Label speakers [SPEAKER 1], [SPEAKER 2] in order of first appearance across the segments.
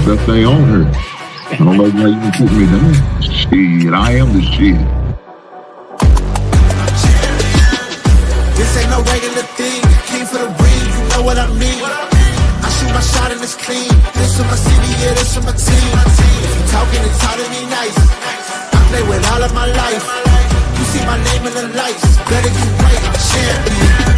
[SPEAKER 1] best thing on her. I don't know why you can put me down. Shit, I am the shit.
[SPEAKER 2] This ain't no regular thing. Came for the ring, you know what I mean. I shoot my shot and it's clean. This for my city, yeah, this for my team. If you talking and talking me nice, I play with all of my life. You see my name in the lights, better get right, champion.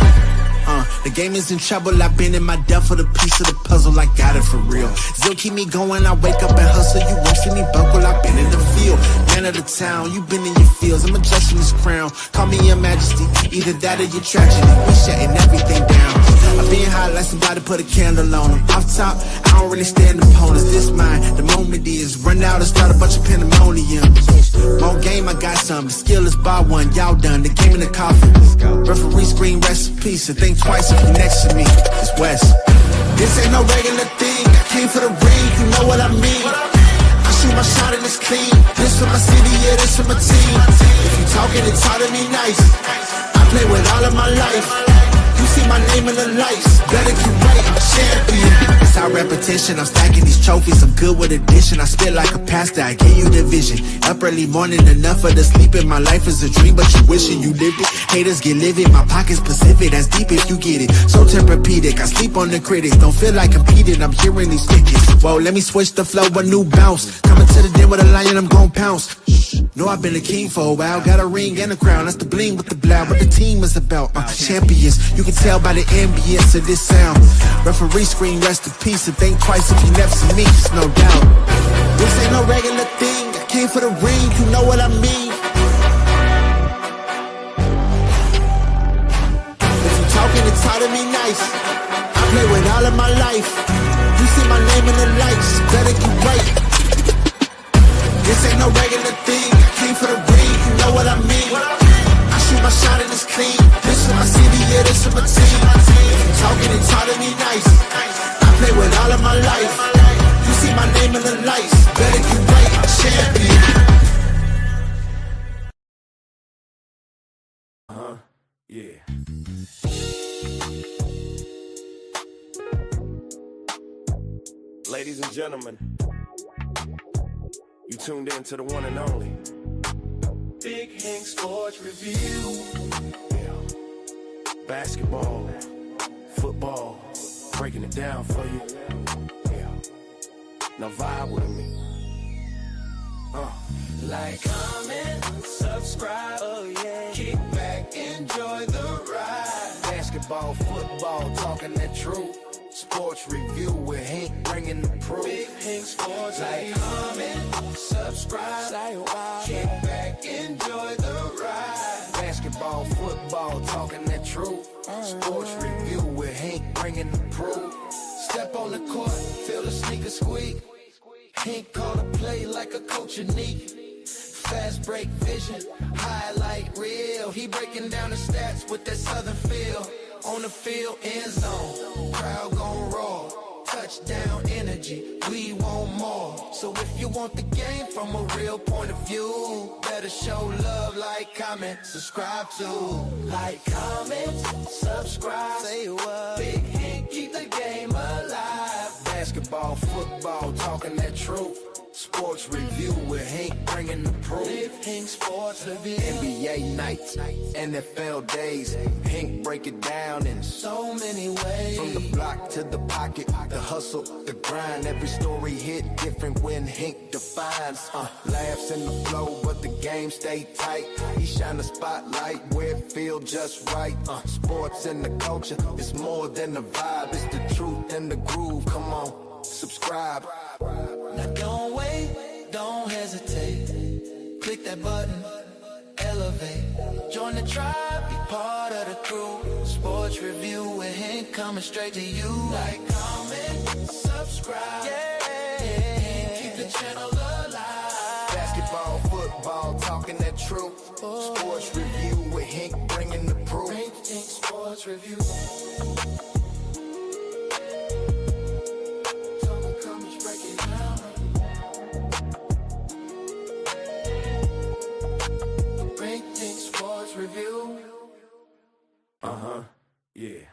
[SPEAKER 2] The game is in trouble, I've been in my depth for the piece of the puzzle, I got it for real. Still keep me going, I wake up and hustle, you won't see me buckle, I've been in the field. Man of the town, you been in your fields, I'm adjusting this crown. Call me your majesty, either that or your tragedy. We shutting everything down. I've been high like somebody put a candle on them. Off top, I don't really stand opponents, this mine. The moment is run out and start a bunch of pandemonium. More game, I got some, the skill is by one, y'all done, the game in the coffin. Referee screen, rest in peace, and think twice if you next to me. It's West. This ain't no regular thing. I came for the ring, you know what I mean. I shoot my shot and it's clean. This for my city, yeah, this for my team. If you talking and talk to me nice, I play with all of my life. You see my name in the lights, better get right, champion. It's our repetition, I'm stacking these trophies, I'm good with addition. I spit like a pastor, I give you the vision. Up early morning, enough of the sleeping. My life is a dream, but you wishing you lived it. Haters get livid, my pocket's Pacific, that's deep if you get it. So therapeutic, I sleep on the critics. Don't feel like competing, I'm hearing these tickets. Whoa, let me switch the flow, a new bounce. Coming to the den with a lion, I'm gon' pounce. Know I've been a king for a while, got a ring and a crown. That's the bling with the blow, what the team is about. Champions, you can tell by the ambience of this sound. Referee screen, rest in peace, and think twice if you never see me, just no doubt. This ain't no regular thing, I came for the ring, you know what I mean. If you talking and talk to me nice, I play with all of my life. You see my name in the lights, better get right. This ain't no regular thing, I came for the ring, you know what I mean. I shoot my shot and it's clean. This for my city, yeah, this for my team. If you talking and talk to me nice, I play with all of my life. You see my name in the lights, better get right, champion.
[SPEAKER 3] Yeah. Ladies and gentlemen, you tuned in to the one and only Big Hank Sports Review. Yeah. Basketball, football, breaking it down for you. Yeah. Now vibe with me. Like, comment, subscribe, oh yeah. Kick back, enjoy the ride. Basketball, football, talking that truth. Sports review with Hank bringing the proof. Big Hank Sports. Like, comment, subscribe, say wow. Kick back, enjoy the ride. Basketball, football, talking that truth. Sports review with Hank bringing the proof. Step on the court, feel the sneaker squeak. Hank call a play like a coach unique. Fast break vision, highlight reel. He breaking down the stats with that southern feel. On the field, end zone, crowd gon' roar. Touchdown energy, we want more. So if you want the game from a real point of view, better show love, like, comment, subscribe to. Like, comment, subscribe, say what. Big Hank, keep the game alive. Basketball, football, talking that truth. Sports review with Hank bringing the proof. Big Hank Sports Review. NBA nights, NFL days. Hank break it down in so many ways. From the block to the pocket, the hustle, the grind. Every story hit different when Hank defines. Laughs in the flow, but the game stay tight. He shine the spotlight where it feel just right. Sports and the culture, it's more than a vibe. It's the truth and the groove. Come on, subscribe. Now don't wait, don't hesitate. Click that button, elevate. Join the tribe, be part of the crew. Sports review with Hank coming straight to you. Like, comment, subscribe, yeah. Keep the channel alive. Basketball, football, talking that truth. Sports review with Hank bringing the proof. Hank Sports Review. Review. Yeah.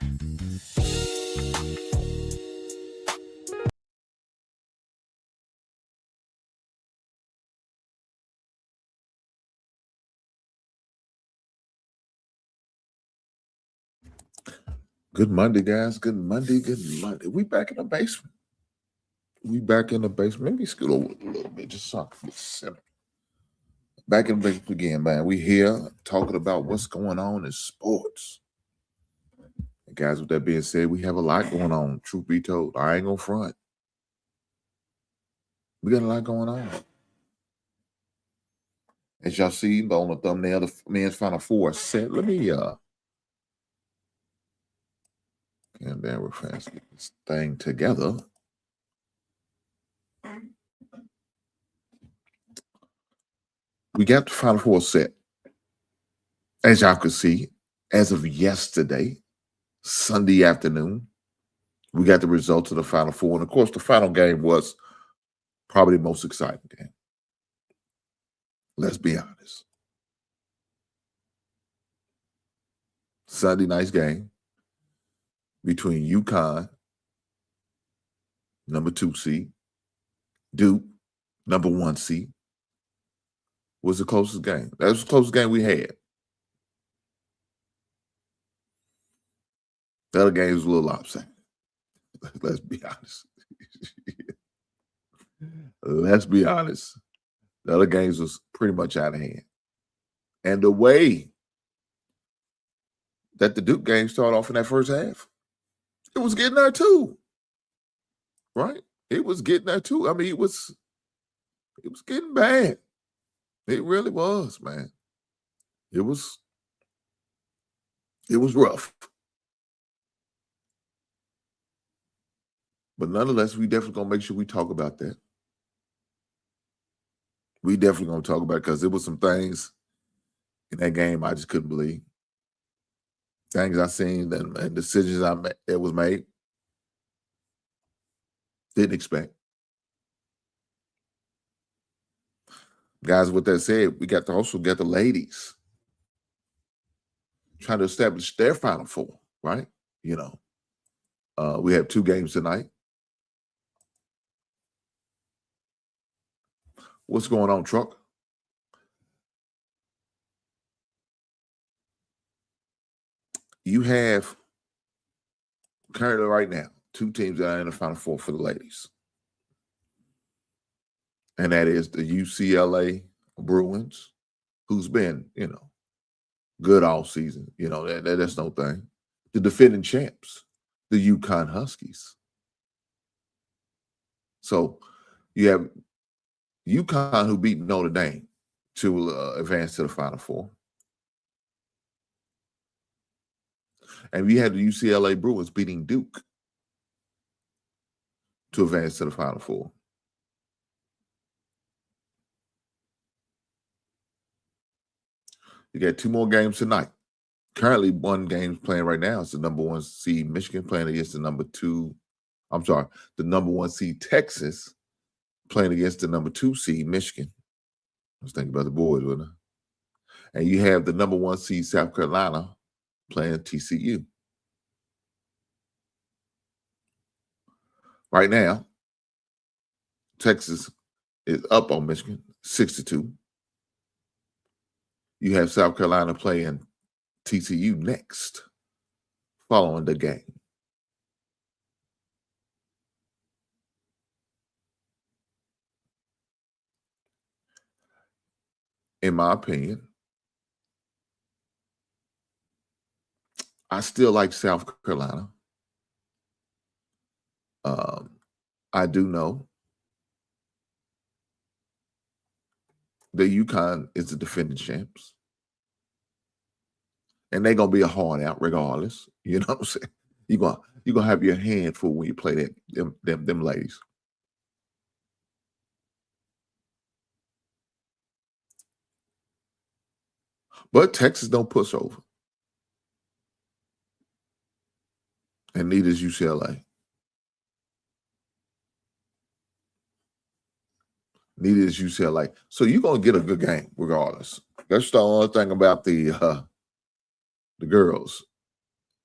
[SPEAKER 1] Good Monday, guys. Good Monday. Good Monday. We back in the basement. Maybe scoot over a little bit just so I can get centered. Back in the basement again, man. We here talking about what's going on in sports. And guys, with that being said, we have a lot going on. Truth be told, I ain't gonna front. We got a lot going on. As y'all see on the thumbnail, the men's Final Four set. Let me and then we're trying to get this thing together. We got the Final Four set. As y'all can see, as of yesterday, Sunday afternoon, we got the results of the Final Four. And of course, the final game was probably the most exciting game. Let's be honest. Sunday night's game between UConn, number 2 seed, Duke, number 1 seed, was the closest game. That was the closest game we had. The other game was a little lopsided. Let's be honest. Let's be honest. The other games was pretty much out of hand. And the way that the Duke game started off in that first half, it was getting there too. Right? It was getting there too. I mean, it was getting bad. It really was, man. It was rough. But nonetheless, we definitely gonna make sure we talk about that. We definitely gonna talk about it because there was some things in that game I just couldn't believe. Things I seen and decisions that was made. Didn't expect. Guys, with that said, we also got the ladies trying to establish their Final Four, right? You know, we have 2 games tonight. What's going on, Truck? You have currently right now 2 teams that are in the Final Four for the ladies. And that is the UCLA Bruins, who's been, good all season. That's no thing. The defending champs, the UConn Huskies. So you have UConn, who beat Notre Dame to advance to the Final Four. And we had the UCLA Bruins beating Duke to advance to the Final Four. You got 2 more games tonight. Currently, 1 game playing right now is the number 1 seed Michigan playing against the number 1 seed Texas playing against the number 2 seed Michigan. I was thinking about the boys, wasn't I? And you have the number 1 seed South Carolina playing TCU. Right now, Texas is up on Michigan, 6-2. You have South Carolina playing TCU next, following the game. In my opinion, I still like South Carolina. I do know that UConn is the defending champs. And they're going to be a hard out regardless. You know what I'm saying? You're gonna have your hand full when you play them ladies. But Texas don't push over. And neither is UCLA. Neither is UCLA. So you're going to get a good game regardless. That's the only thing about the girls.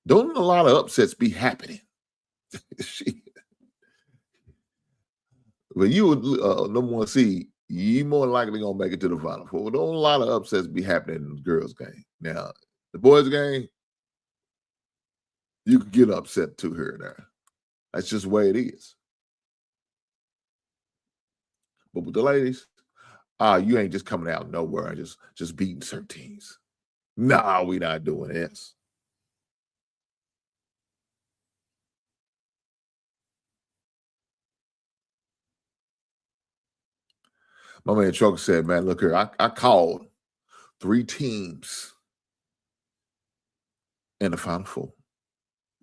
[SPEAKER 1] Don't a lot of upsets be happening. When you number 1 seed, you more likely going to make it to the Final Four. Don't a lot of upsets be happening in the girls' game. Now, the boys' game, You could get upset too here and there. That's just the way it is. But with the ladies, you ain't just coming out of nowhere and just beating certain teams. Nah, we not doing this. My man Trucker said, man, look here, I called 3 teams in the Final Four.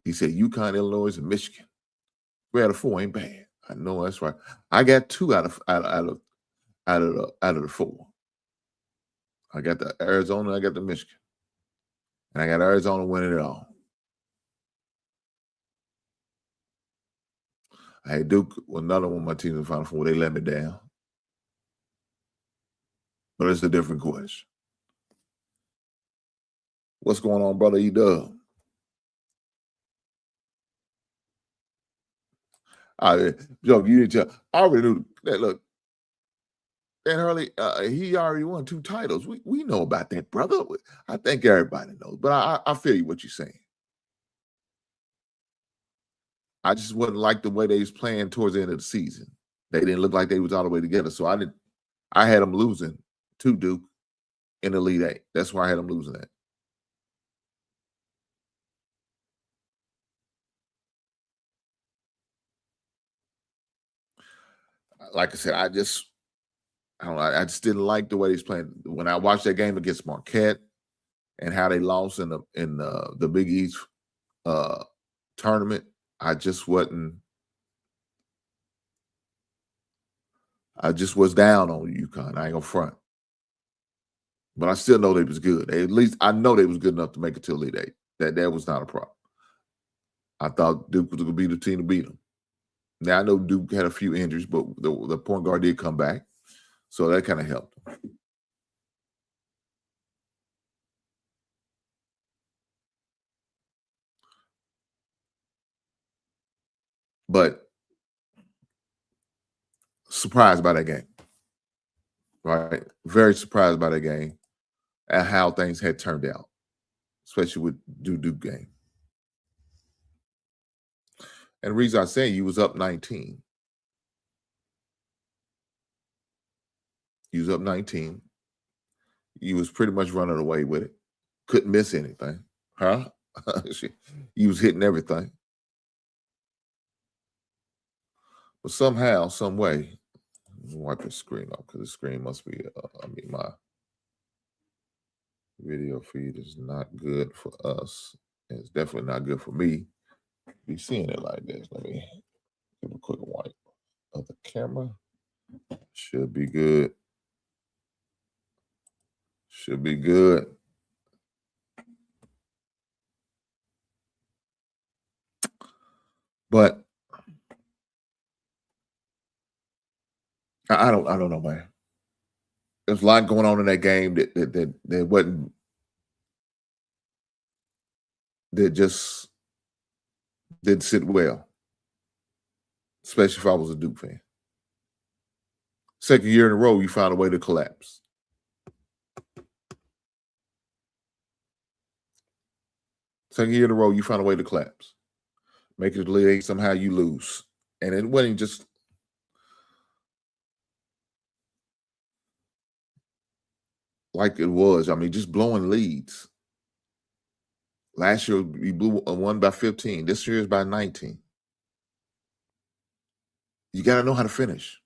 [SPEAKER 1] He said UConn, Illinois, and Michigan. 3 out of 4 ain't bad. I know that's right. I got 2 out of the 4. I got the Arizona, I got the Michigan. And I got Arizona winning it all. I had Duke, another one of my teams in the Final Four. They let me down. But it's a different question. What's going on, brother E-Dub? Joe, you need to. I already knew that. Look, Dan Hurley, he already won 2 titles. We know about that, brother. I think everybody knows. But I feel you what you're saying. I just wouldn't like the way they was playing towards the end of the season. They didn't look like they was all the way together. So I had them losing to Duke in the Elite 8. That's why I had them losing that. Like I said, I don't know. I just didn't like the way they was playing. When I watched that game against Marquette and how they lost in the Big East tournament, I just wasn't. I just was down on UConn. I ain't gonna front, but I still know they was good. At least I know they was good enough to make it to Elite 8. That was not a problem. I thought Duke was gonna be the team to beat them. Now I know Duke had a few injuries, but the point guard did come back, so that kind of helped them. But surprised by that game, right? Very surprised by that game and how things had turned out, especially with Duke game. And the reason I say you was up 19. You was up 19. You was pretty much running away with it. Couldn't miss anything. Huh? You was hitting everything. But somehow, some way, wipe the screen off because the screen must be, my video feed is not good for us. And it's definitely not good for me. Be seeing it like this. Let me give a quick wipe of the camera. Should be good. Should be good. But I don't know, man. There's a lot going on in that game that wasn't, that just didn't sit well, especially if I was a Duke fan. Second year in a row, you found a way to collapse. Second year in a row, you found a way to collapse. Make it to the Elite 8, somehow you lose. And it wasn't just like it was. I mean, just blowing leads. Last year, you blew one by 15. This year is by 19. You got to know how to finish.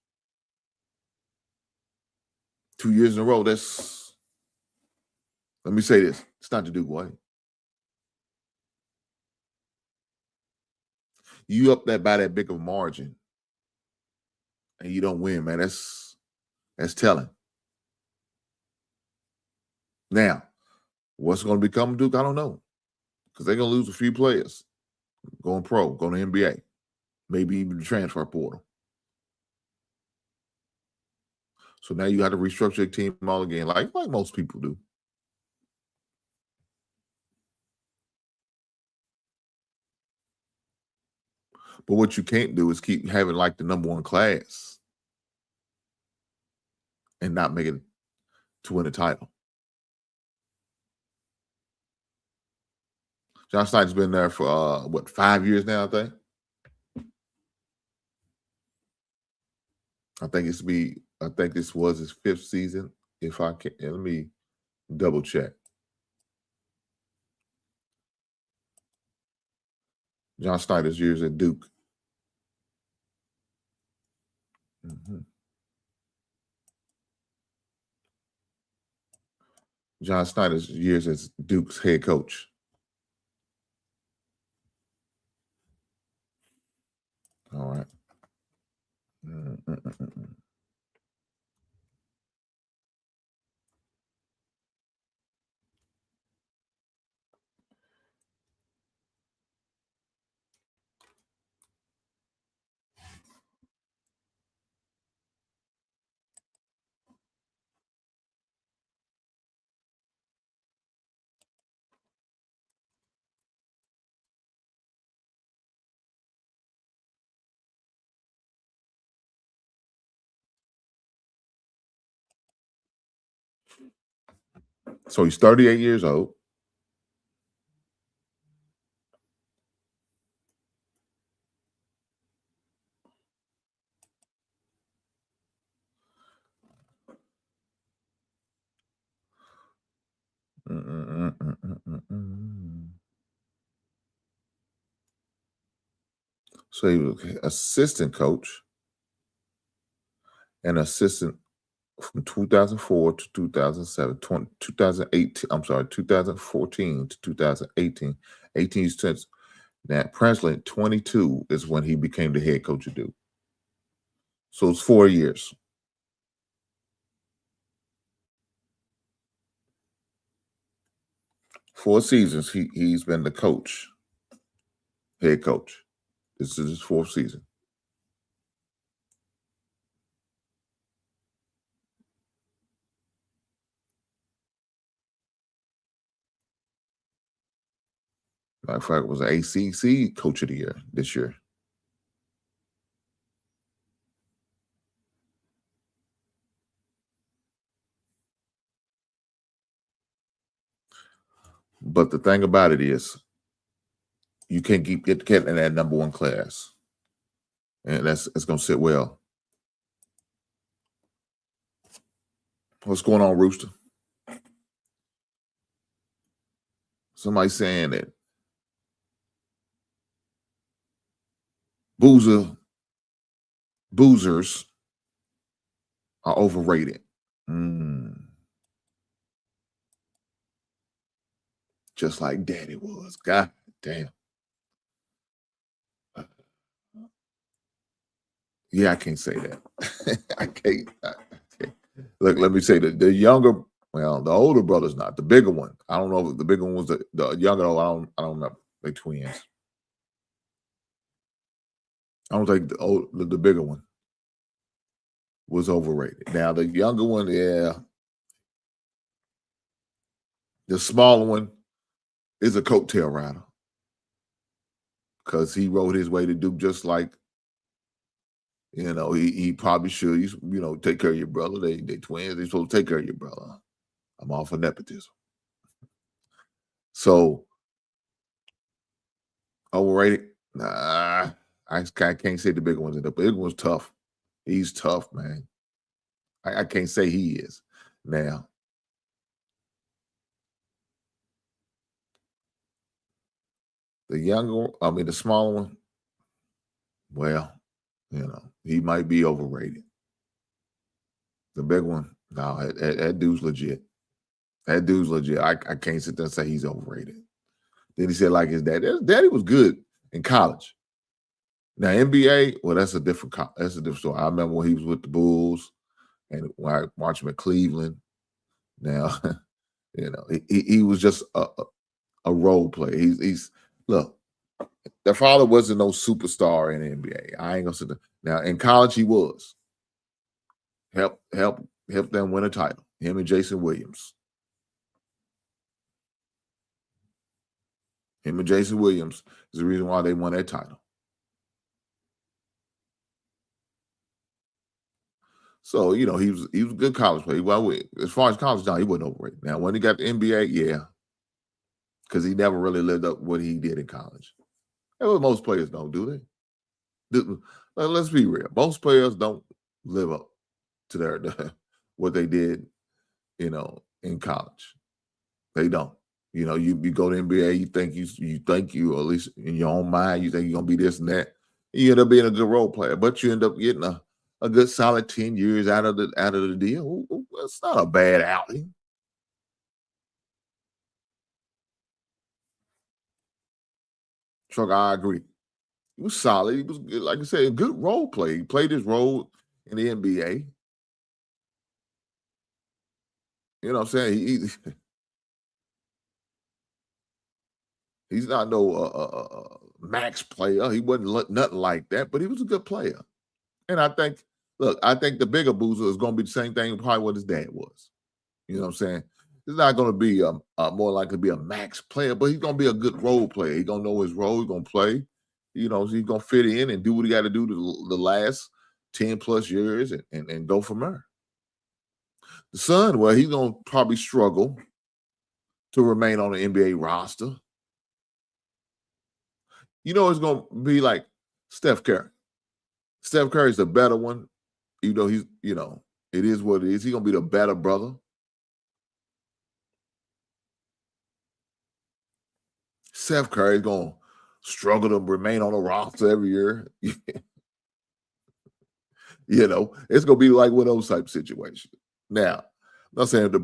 [SPEAKER 1] 2 years in a row, let me say this. It's not the Duke way. You up that by that big of a margin and you don't win, man. That's telling. Now, what's going to become Duke? I don't know. Because they're going to lose a few players. Going pro, going to NBA. Maybe even the transfer portal. So now you got to restructure your team all again, like most people do. But what you can't do is keep having like the number 1 class and not make it to win a title. John Snyder's been there for what, 5 years now, I think. I think this was his 5th season. If I can, let me double check. John Snyder's years at Duke. John Snyder's years as Duke's head coach. All right. So he's 38 years old. So he was assistant coach and assistant from 2004 to 2007, 2018. I'm sorry, 2014 to 2018. 18 since that. Presley, 22 is when he became the head coach of Duke. So it's 4 years. 4 seasons. He's been the coach, head coach. This is his 4th season. Matter of fact, it was an ACC Coach of the Year this year. But the thing about it is, you can't keep getting in that number 1 class, and it's going to sit well. What's going on, Rooster? Somebody saying that boozers are overrated. Just like Daddy was. God damn. Yeah, I can't say that. I can't. Look, let me say that the older brother's not. The bigger one. I don't know if the bigger one was the younger one. I don't remember. They twins. I don't think the bigger one was overrated. Now the younger one, yeah. The smaller one is a coattail rider because he rode his way to Duke just like, he probably should. Take care of your brother. They twins. They're supposed to take care of your brother. I'm all for nepotism. So overrated? Nah, I can't say the bigger one's. The big one's tough. He's tough, man. I can't say he is. Now, the smaller one, well, he might be overrated. The big one, no, that dude's legit. That dude's legit. I can't sit there and say he's overrated. Then he said like his dad. His daddy was good in college. Now NBA, well, that's a different story. I remember when he was with the Bulls, and when I watched him at Cleveland. Now, he was just a role player. He's look. Their father wasn't no superstar in the NBA. I ain't gonna sit there. Now in college he was. Help them win a title. Him and Jason Williams. Him and Jason Williams is the reason why they won that title. So, he was a good college player. Well, as far as college, no, he wasn't overrated. Now, when he got the NBA, yeah. because he never really lived up what he did in college. And what most players don't, do they? Let's be real. Most players don't live up to their what they did, in college. They don't. You go to NBA, you think you, or at least in your own mind, you think you're gonna be this and that. You end up being a good role player, but you end up getting a good solid 10 years out of the deal. That's not a bad outing. Truck, I agree. He was solid. He was good, like I said, a good role play. He played his role in the NBA. You know what I'm saying? He's not no max player. He wasn't nothing like that, but he was a good player. And I think the bigger boozer is going to be the same thing probably what his dad was. You know what I'm saying? He's not going to be more likely to be a max player, but he's going to be a good role player. He's going to know his role. He's going to play. He's going to fit in and do what he got to do the last 10 plus years and go from there. The son, well, he's going to probably struggle to remain on the NBA roster. It's going to be like Steph Curry. Steph Curry's the better one, even though it is what it is. He's going to be the better brother. Steph Curry's going to struggle to remain on the roster every year. It's going to be like one of those type of situations. Now, I'm not saying the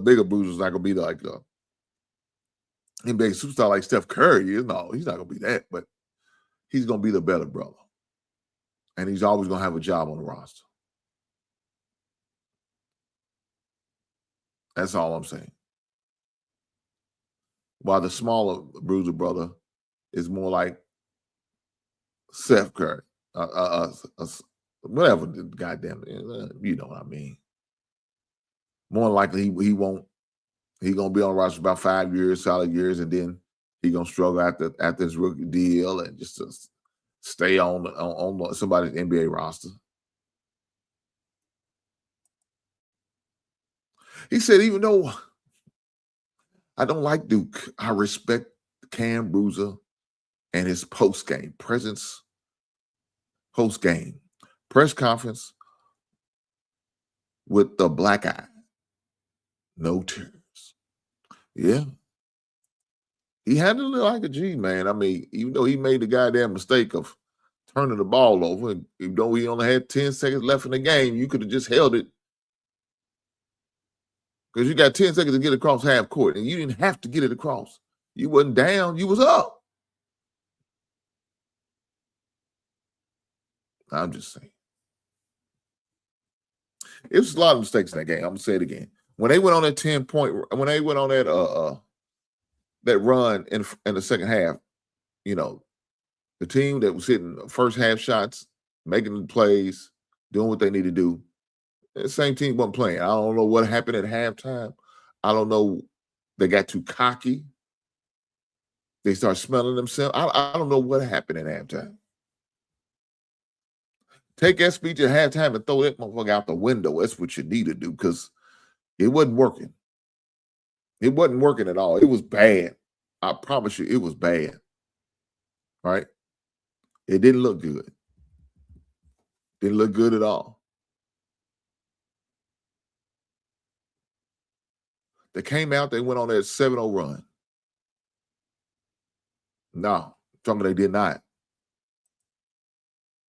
[SPEAKER 1] bigger bruiser's not going to be like NBA superstar like Steph Curry is. No, he's not going to be that, but he's going to be the better brother. And he's always going to have a job on the roster. That's all I'm saying. While the smaller bruiser brother is more like Steph Curry. Whatever, goddamn it. You know what I mean. More likely he won't. He's going to be on the roster about 5 years, solid years, and then he's going to struggle after his rookie deal and just to stay on somebody's NBA roster. He said, even though I don't like Duke, I respect Cam Bruiser and his post-game presence. Post-game press conference with the black eye. No tears. Yeah. He handled it like a G, man. I mean, even though he made the goddamn mistake of turning the ball over, and even though he only had 10 seconds left in the game, you could have just held it. Because you got 10 seconds to get across half court, and you didn't have to get it across. You wasn't down, you was up. I'm just saying. It was a lot of mistakes in that game. I'm gonna say it again. When they went on that 10-point, when they went on that run in the second half, the team that was hitting first half shots, making the plays, doing what they need to do, the same team wasn't playing. I don't know what happened at halftime. I don't know. They got too cocky. They start smelling themselves. I don't know what happened at halftime. Take that speech at halftime and throw that motherfucker out the window. That's what you need to do because it wasn't working. It wasn't working at all. It was bad. I promise you, it was bad. Right? It didn't look good. Didn't look good at all. They came out, they went on that 7-0 run. No, they did not.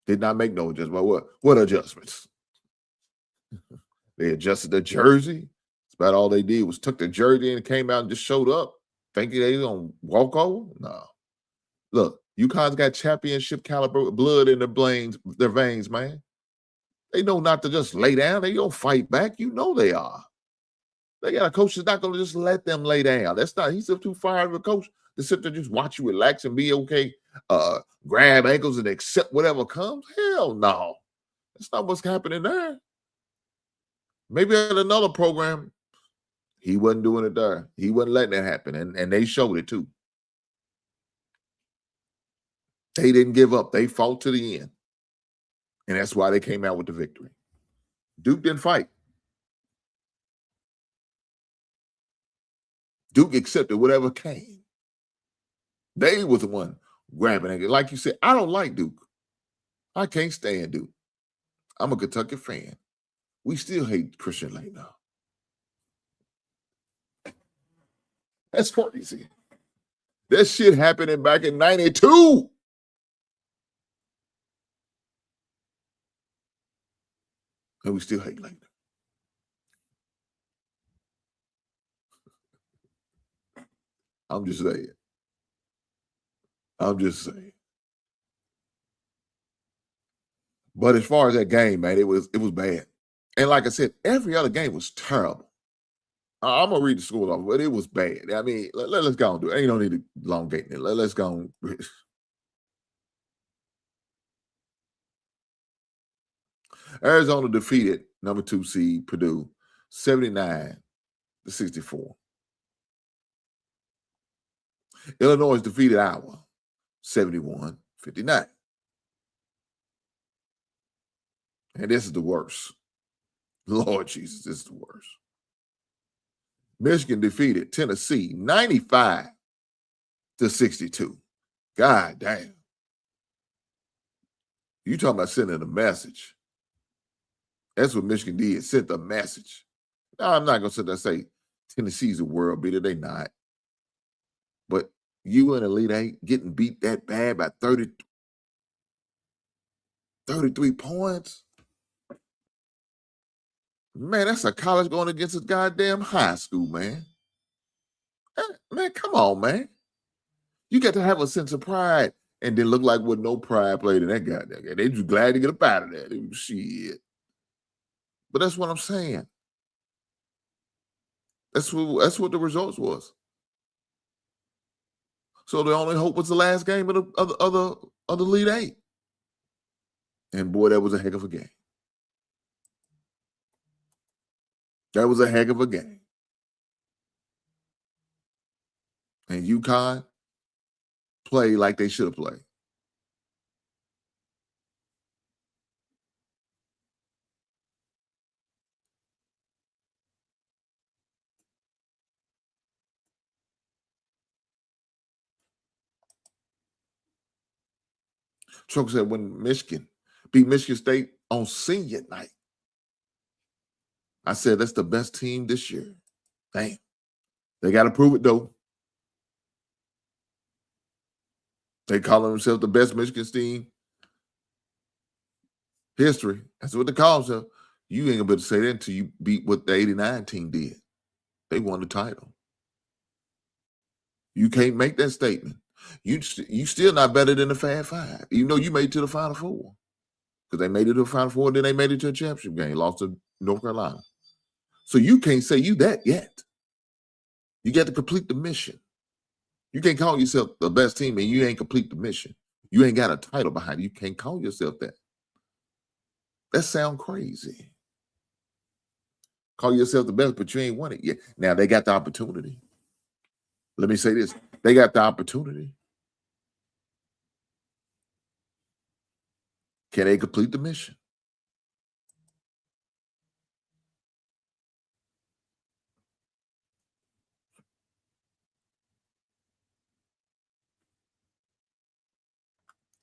[SPEAKER 1] Did not make no adjustment. What adjustments? They adjusted the jersey. That's about all they did was took the jersey and came out and just showed up, thinking they was gonna walk over. No. Look, UConn's got championship caliber blood in their veins, man. They know not to just lay down. They gonna fight back. You know they are. They got a coach that's not gonna just let them lay down. He's too far of a coach to sit there just watch you relax and be okay, grab ankles and accept whatever comes. Hell no. That's not what's happening there. Maybe at another program, he wasn't doing it there. He wasn't letting that happen. And they showed it too. They didn't give up. They fought to the end. And that's why they came out with the victory. Duke didn't fight. Duke accepted whatever came. They was the one grabbing it. Like you said, I don't like Duke. I can't stand Duke. I'm a Kentucky fan. We still hate Christian Lane now. That's crazy. That shit happening back in 92. And we still hate Lane. I'm just saying. I'm just saying. But as far as that game, man, it was bad. And like I said, every other game was terrible. I'm gonna read the score off, but it was bad. I mean, let's go and do it. Ain't no need to elongate it. Let's go. Arizona defeated number 2 seed Purdue 79-64. Illinois defeated Iowa 71-59. And this is the worst. Lord Jesus, this is the worst. Michigan defeated Tennessee 95-62. God damn. You talking about sending a message. That's what Michigan did, sent a message. Now, I'm not going to sit there and say Tennessee's a world beater. They not. But you in Elite Eight getting beat that bad by 33 points? Man, that's a college going against a goddamn high school, man. Man, come on, man. You got to have a sense of pride and then look like with no pride played in that goddamn game. They just glad to get up out of there. Shit. But that's what I'm saying. That's what the results was. So the only hope was the last game of the Elite Eight. And boy, that was a heck of a game. That was a heck of a game. And UConn played like they should have played. Trump said when Michigan beat Michigan State on senior night, I said that's the best team this year. Damn. They got to prove it, though. They call themselves the best Michigan team history. That's what they call themselves. You ain't gonna be able to say that until you beat what the 89 team did. They won the title. You can't make that statement. You still not better than the Fab Five, even though you made it to the Final Four. Because they made it to the Final Four, then they made it to a championship game, lost to North Carolina. So you can't say you that yet. You got to complete the mission. You can't call yourself the best team and you ain't complete the mission. You ain't got a title behind you. You can't call yourself that. That sound crazy. Call yourself the best, but you ain't won it yet. Now they got the opportunity. Let me say this. They got the opportunity. Can they complete the mission?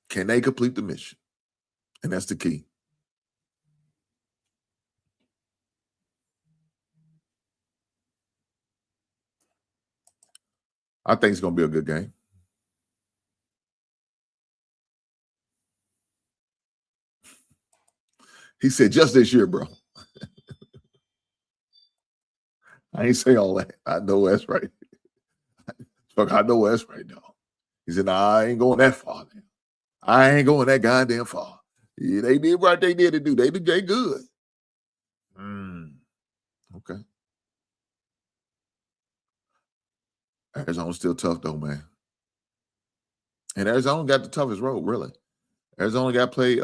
[SPEAKER 1] Can they complete the mission? And that's the key. I think it's going to be a good game. He said, just this year, bro. I ain't say all that. I know that's right. Fuck, I know that's right, dog. He said, nah, I ain't going that far. Man. I ain't going that goddamn far. Yeah, they did what they did to do. They good. Okay. Arizona's still tough, though, man. And Arizona got the toughest road, really. Arizona got to play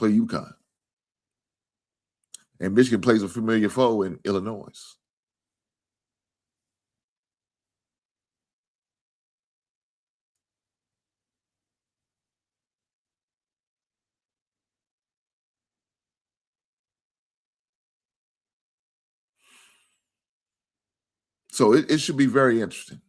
[SPEAKER 1] UConn. And Michigan plays a familiar foe in Illinois. So it should be very interesting.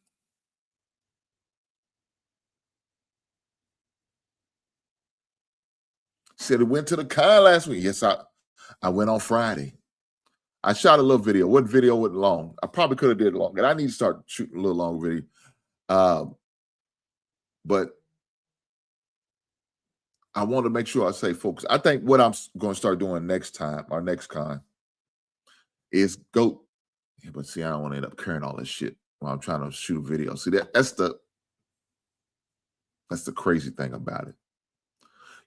[SPEAKER 1] Said it went to the con last week. Yes, I went on Friday. I shot a little video. What video wasn't long? I probably could have did it longer. I need to start shooting a little longer video. But I want to make sure I stay focused. I think what I'm going to start doing next time, our next con, is go. Yeah, but see, I don't want to end up carrying all this shit while I'm trying to shoot a video. See, that's the crazy thing about it.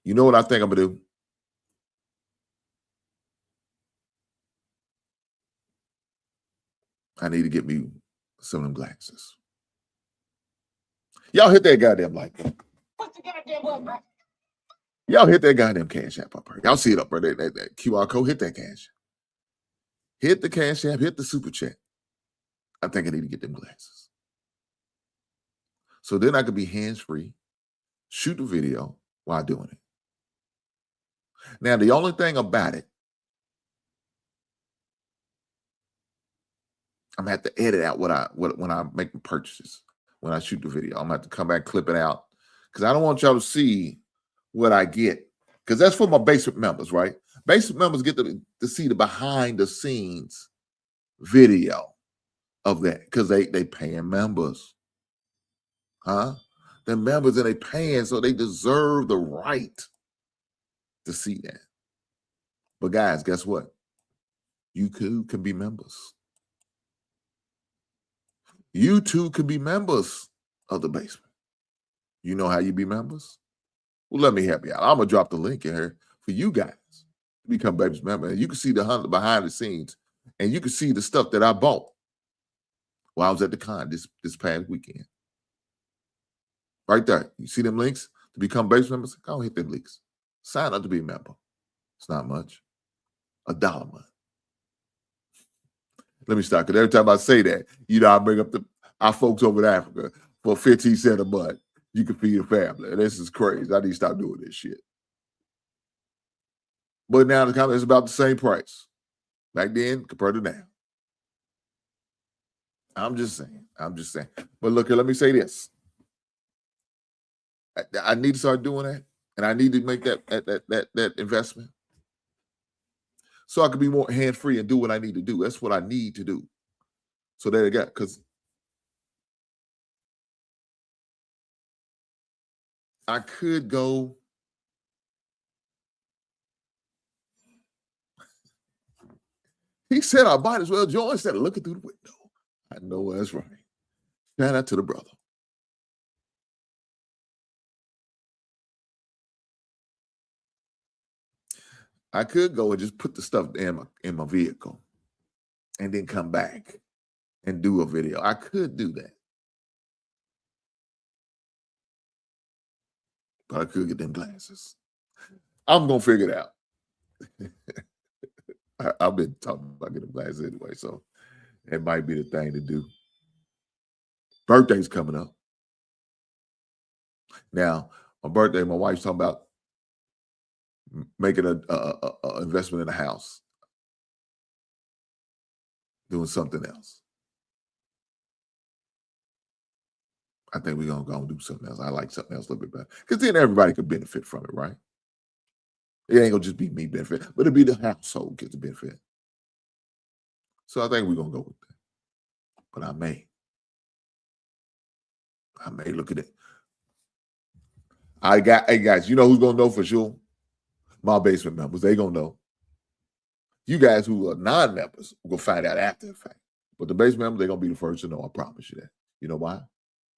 [SPEAKER 1] You know what I think I'm gonna do? I need to get me some of them glasses. Y'all hit that goddamn like button. What's the goddamn button? Y'all hit that goddamn Cash App up there. Y'all see it up there, that QR code. Hit that cash. Hit the Cash App. Hit the super chat. I think I need to get them glasses. So then I could be hands-free, shoot the video while doing it. Now, the only thing about it, I'm gonna have to edit out when I make the purchases, when I shoot the video. I'm gonna have to come back, clip it out, because I don't want y'all to see what I get, because that's for my basic members, right? Basic members get to see the behind the scenes video of that, because they paying members, huh? They're members and they paying, so they deserve the right to see that. But guys, guess what? You too can be members. You too can be members of the basement. You know how you be members? Well, let me help you out. I'm going to drop the link in here for you guys to become basement members. And you can see the behind the scenes, and you can see the stuff that I bought while I was at the con this past weekend. Right there. You see them links to become basement members? Go hit them links. Sign up to be a member. It's not much. $1 a month. Let me stop, because every time I say that, I bring up our folks over in Africa for 15 cents a month. You can feed a family. And this is crazy. I need to stop doing this shit. But now it's about the same price. Back then compared to now. I'm just saying. But look here, let me say this. I need to start doing that. And I need to make that investment, so I can be more hand-free and do what I need to do. That's what I need to do. So there you go. Because I could go. He said I might as well join instead of looking through the window. I know that's right. Shout out to the brother. I could go and just put the stuff in my vehicle and then come back and do a video. I could do that. But I could get them glasses. I'm going to figure it out. I've been talking about getting glasses anyway, so it might be the thing to do. Birthday's coming up. Now, my birthday, my wife's talking about making an investment in a house, doing something else. I think we're going to go and do something else. I like something else a little bit better, because then everybody could benefit from it, right? It ain't going to just be me benefit, but it'll be the household gets the benefit. So I think we're going to go with that. But I may look at it. Hey guys, you know who's going to know for sure? My basement members. They going to know. You guys who are non-members will go find out after the fact. But the basement members, they're going to be the first to know. I promise you that. You know why?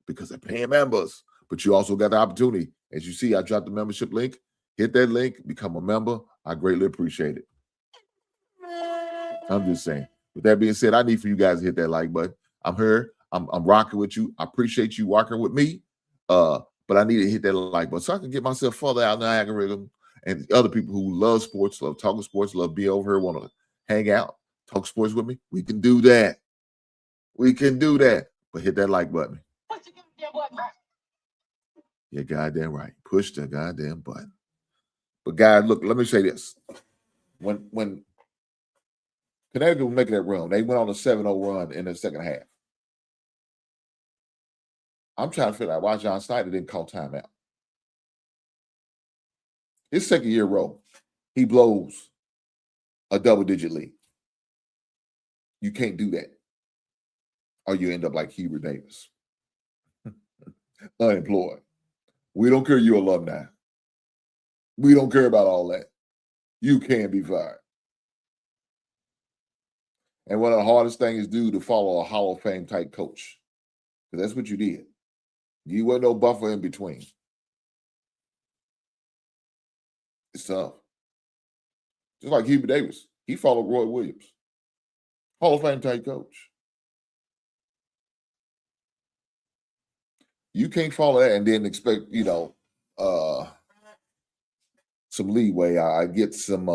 [SPEAKER 1] Because they're paying members. But you also got the opportunity. As you see, I dropped the membership link. Hit that link. Become a member. I greatly appreciate it. I'm just saying. With that being said, I need for you guys to hit that like button. I'm here. I'm rocking with you. I appreciate you rocking with me. But I need to hit that like button so I can get myself further out in the algorithm. And other people who love sports, love talking sports, love being over here, want to hang out, talk sports with me, we can do that. We can do that. But hit that like button. Push the goddamn button. You're goddamn right. Push the goddamn button. But guys, look, let me say this. When Connecticut was making that run, they went on a 7-0 run in the second half. I'm trying to figure out why John Snyder didn't call timeout. His second year role, he blows a double-digit lead. You can't do that, or you end up like Hubert Davis, unemployed. We don't care you're alumni. We don't care about all that. You can be fired. And one of the hardest things is to follow a Hall of Fame type coach. Because that's what you did. You wasn't no buffer in between. It's tough. Just like Hubert Davis. He followed Roy Williams. Hall of Fame type coach. You can't follow that and then expect, some leeway. I get some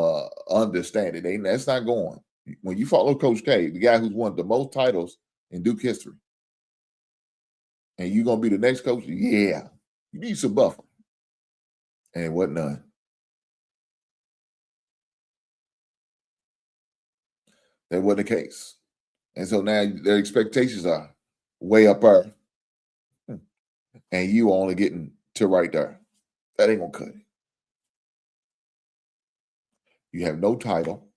[SPEAKER 1] understanding. That's not going. When you follow Coach K, the guy who's won the most titles in Duke history, and you're going to be the next coach, yeah, you need some buffer. And it wasn't none. That wasn't the case. And so now their expectations are way up there. And you only getting to right there. That ain't going to cut it. You have no title.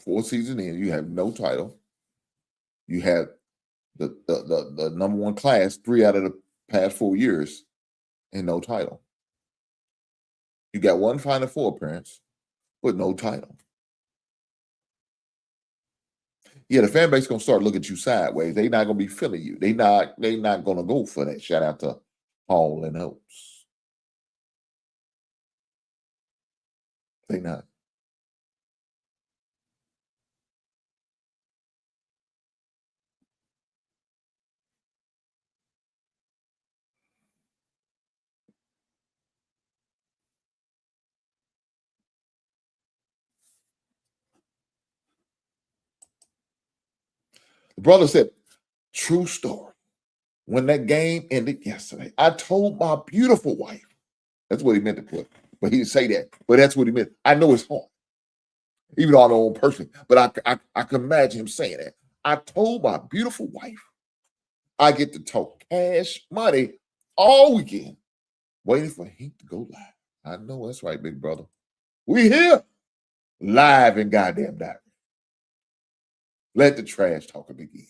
[SPEAKER 1] 4 seasons in, you have no title. You have the number one class 3 out of the past 4 years and no title. You got 1 Final Four appearance, but no title. Yeah, the fan base is gonna start looking at you sideways. They're not gonna be feeling you. They're not gonna go for that. Shout out to Hall and Oates. They not. The brother said, true story. When that game ended yesterday, I told my beautiful wife. That's what he meant to put. But he didn't say that. But that's what he meant. I know it's hard. Even though I don't know him personally. But I can imagine him saying that. I told my beautiful wife I get to talk cash money all weekend, waiting for Hank to go live. I know that's right, big brother. We here live in goddamn Diary. Let the trash talking begin.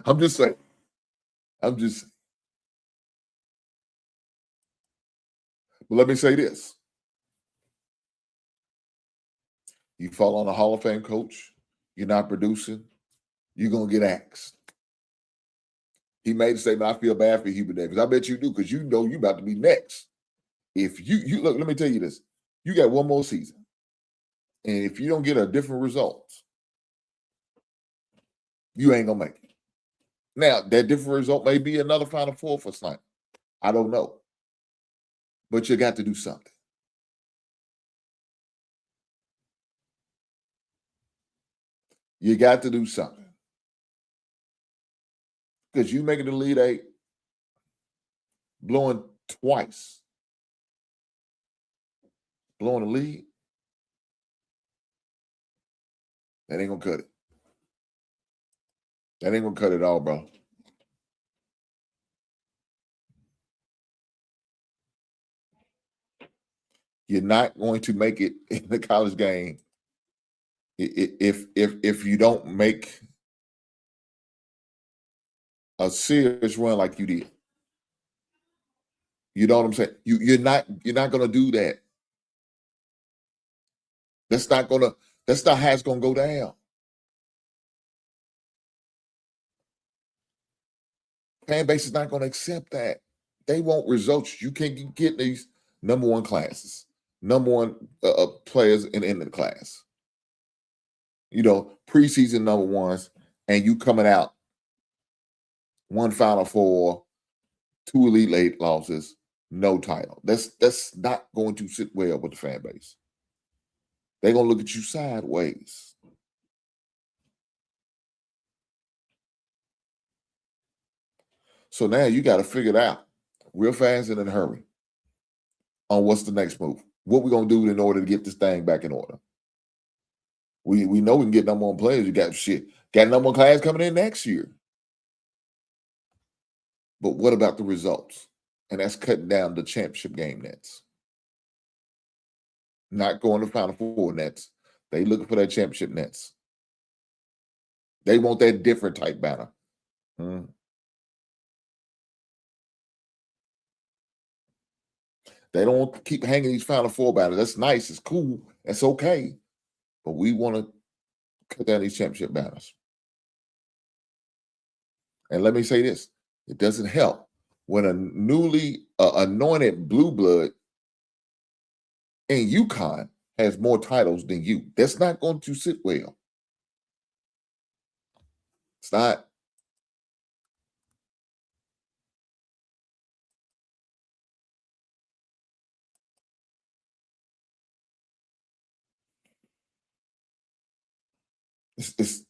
[SPEAKER 1] I'm just saying. But let me say this. You fall on a Hall of Fame coach, you're not producing, you're going to get axed. He made a statement, I feel bad for Hubert Davis. I bet you do, because you know you're about to be next. If you look, let me tell you this. You got 1 more season. And if you don't get a different result, you ain't going to make it. Now, that different result may be another Final Four for Snyder. I don't know. But you got to do something. You got to do something. Because you making the Elite Eight, blowing twice, blowing the lead, that ain't going to cut it. That ain't going to cut it all, bro. You're not going to make it in the college game if you don't make a serious run like you did. You know what I'm saying? You're not going to do that. That's not how it's going to go down. Fan base is not going to accept that. They want results. You can't get these number 1 classes, number 1 players in the class. Preseason number 1s, and you coming out 1 Final Four, 2 Elite Eight losses, no title. That's not going to sit well with the fan base. They're going to look at you sideways. So now you got to figure it out real fast and in a hurry on what's the next move. What we're going to do in order to get this thing back in order. We know we can get number 1 players. You got shit. Got number one class coming in next year. But what about the results? And that's cutting down the championship game nets. Not going to Final Four nets. They looking for that championship nets. They want that different type banner. They don't want to keep hanging these Final Four banners. That's nice. It's cool. That's okay. But we want to cut down these championship banners. And let me say this. It doesn't help when a newly anointed blue blood in UConn has more titles than you. That's not going to sit well. It's not.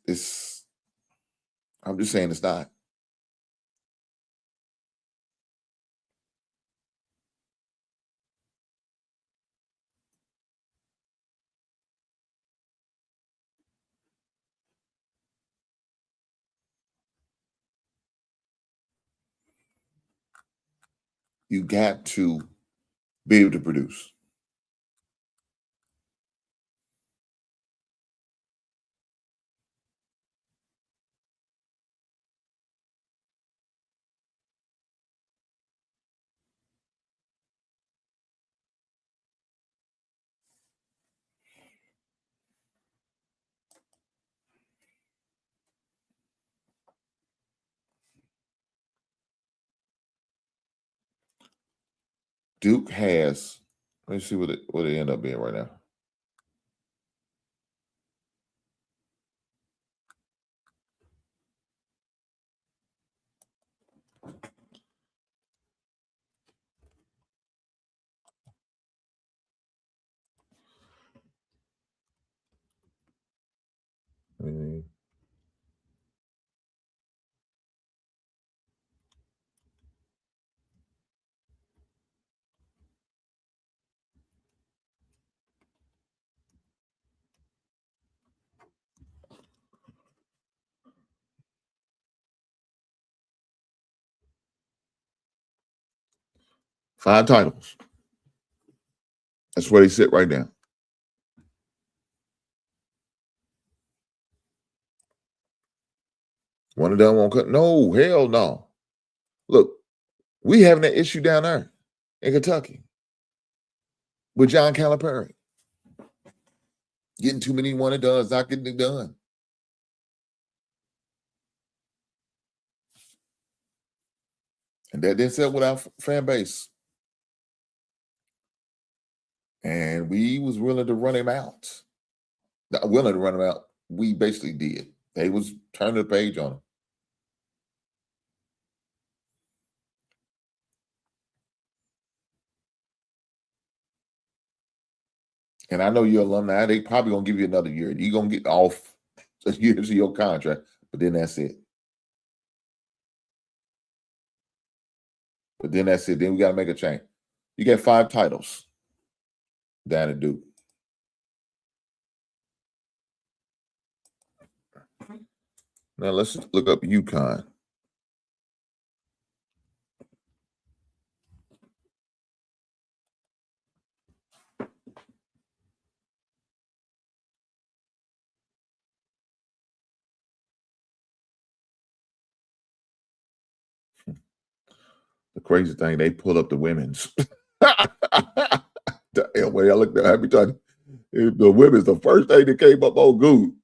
[SPEAKER 1] It's I'm just saying it's not. You got to be able to produce. Duke has, let me see what it end up being right now. Mm. 5 titles. That's where they sit right now. One of them won't cut. No, hell no. Look, we having that issue down there in Kentucky with John Calipari. Getting too many one and dones, not getting it done. And that didn't sit with our fan base. And we was willing to run him out. Not willing to run him out. We basically did. They was turning the page on him. And I know you're alumni. They probably gonna give you another year. You're gonna get off years of your contract, but then that's it. But then that's it. Then we got to make a change. You get 5 titles down at Duke. Now let's look up UConn. The crazy thing, they pull up the women's. The way I looked at every time, the women's the first thing that came up on Google.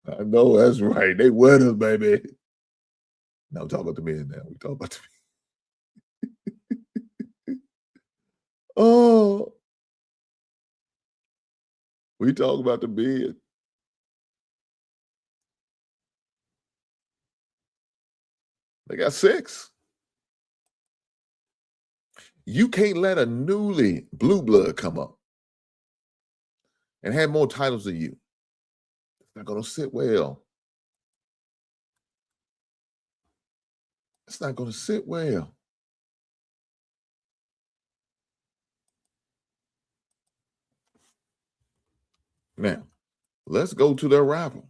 [SPEAKER 1] I know that's right. They winners, baby. Now we talk about the men now. We talk about the men. Oh, we talk about the men. They got 6. You can't let a newly blue blood come up and have more titles than you. It's not going to sit well. It's not going to sit well. Now, let's go to their rival.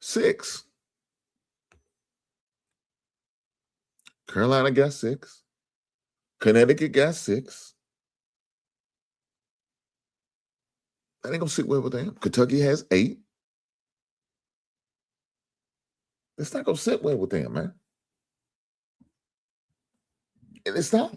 [SPEAKER 1] 6. Carolina got 6. Connecticut got 6. That ain't gonna sit well with them. Kentucky has 8. It's not gonna sit well with them, man. And it's not.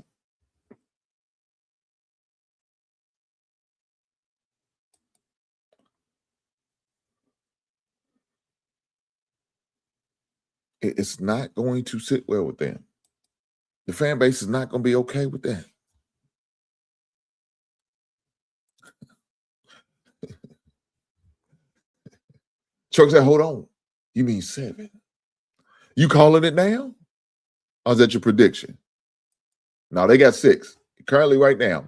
[SPEAKER 1] It's not going to sit well with them. The fan base is not going to be okay with that. Chuck said, hold on. You mean 7? You calling it now? Or is that your prediction? No, they got 6. Currently, right now,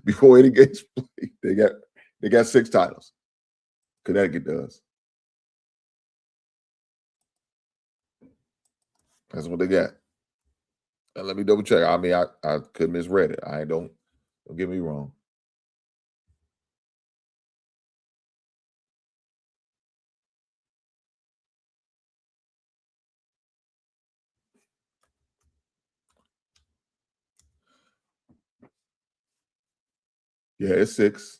[SPEAKER 1] before any games played, they got 6 titles. Connecticut does. That's what they got. And let me double check. I mean, I could misread it. Don't get me wrong. Yeah, it's 6.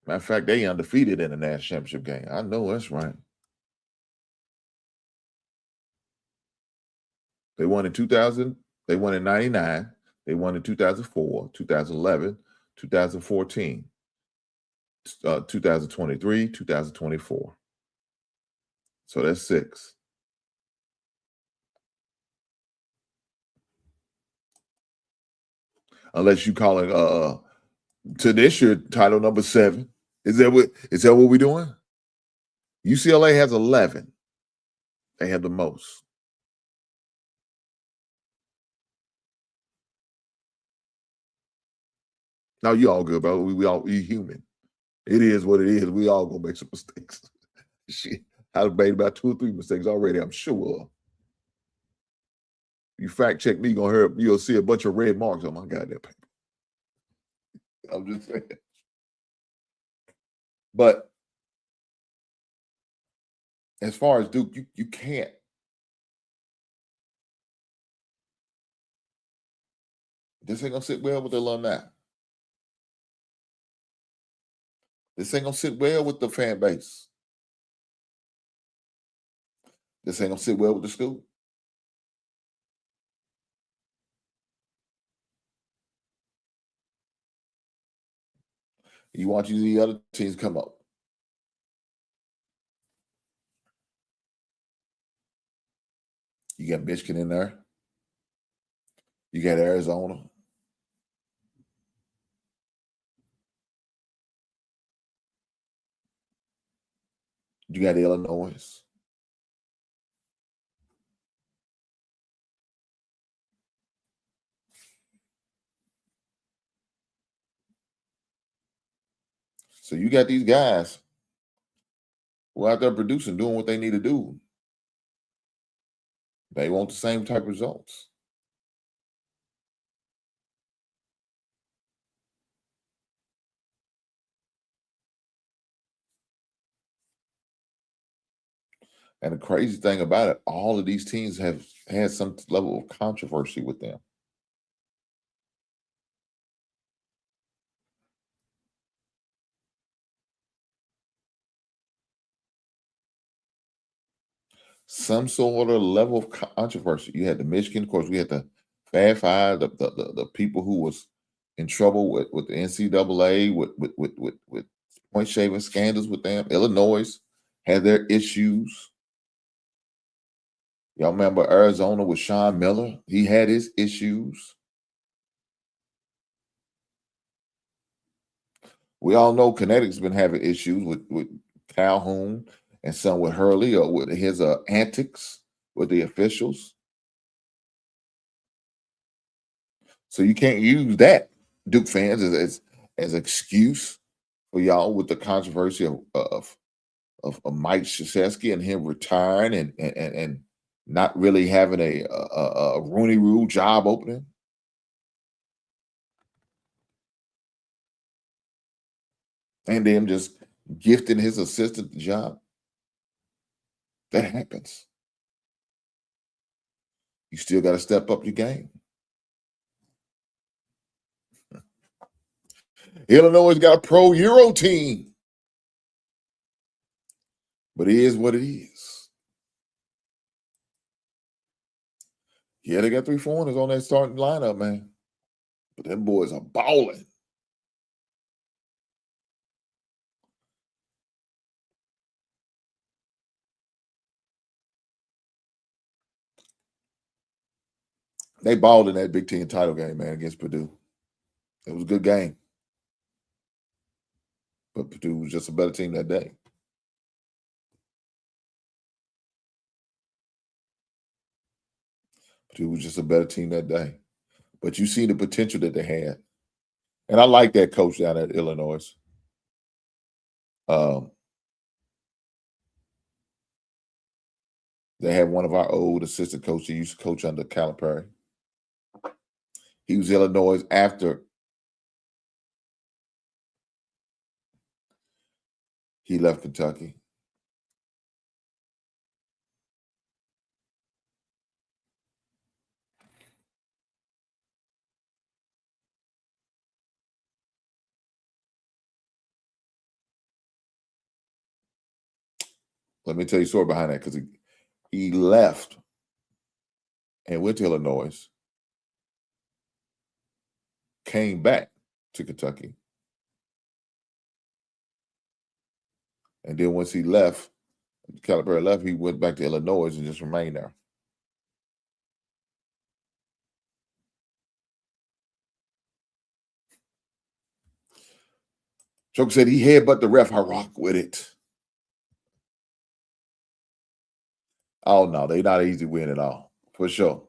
[SPEAKER 1] Matter of fact, they undefeated in the national championship game. I know that's right. They won in 2000. They won in 99. They won in 2004, 2011, 2014, 2023, 2024. So that's 6. Unless you call it to this year title number 7. Is that what we're doing? UCLA has 11. They have the most. Now you all good, bro. We human. It is what it is. We all gonna make some mistakes. Shit, I've made about 2 or 3 mistakes already. I'm sure. You fact check me, you'll see a bunch of red marks on my goddamn paper. I'm just saying. But as far as Duke, you can't. This ain't gonna sit well with the alumni. This ain't gonna sit well with the fan base. This ain't gonna sit well with the school. You watch the other teams come up. You got Michigan in there. You got Arizona. You got Illinois. So you got these guys who are out there producing, doing what they need to do. They want the same type of results. And the crazy thing about it, all of these teams have had some level of controversy with them. Some sort of level of controversy. You had the Michigan, of course, we had the Fab Five, the people who was in trouble with the NCAA, with point shaving scandals with them. Illinois had their issues. Y'all remember Arizona with Sean Miller? He had his issues. We all know Connecticut's been having issues with Calhoun and some with Hurley or with his antics with the officials. So you can't use that, Duke fans, as excuse for y'all with the controversy of Mike Krzyzewski and him retiring and not really having a Rooney Rule job opening. and them just gifting his assistant the job. That happens. You still got to step up your game. Illinois got a pro Euro team, but it is what it is. Yeah, they got 3 foreigners on that starting lineup, man. But them boys are balling. They balled in that Big Ten title game, man, against Purdue. It was a good game. But Purdue was just a better team that day. Purdue was just a better team that day. But you see the potential that they had. And I like that coach down at Illinois. They had one of our old assistant coaches who used to coach under Calipari. He was Illinois after he left Kentucky. Let me tell you a story behind that, because he left and went to Illinois, came back to Kentucky. And then once he left, Calipari left, he went back to Illinois and just remained there. Joker said he headbutt the ref. I rock with it. Oh, no, they're not easy to win at all, for sure.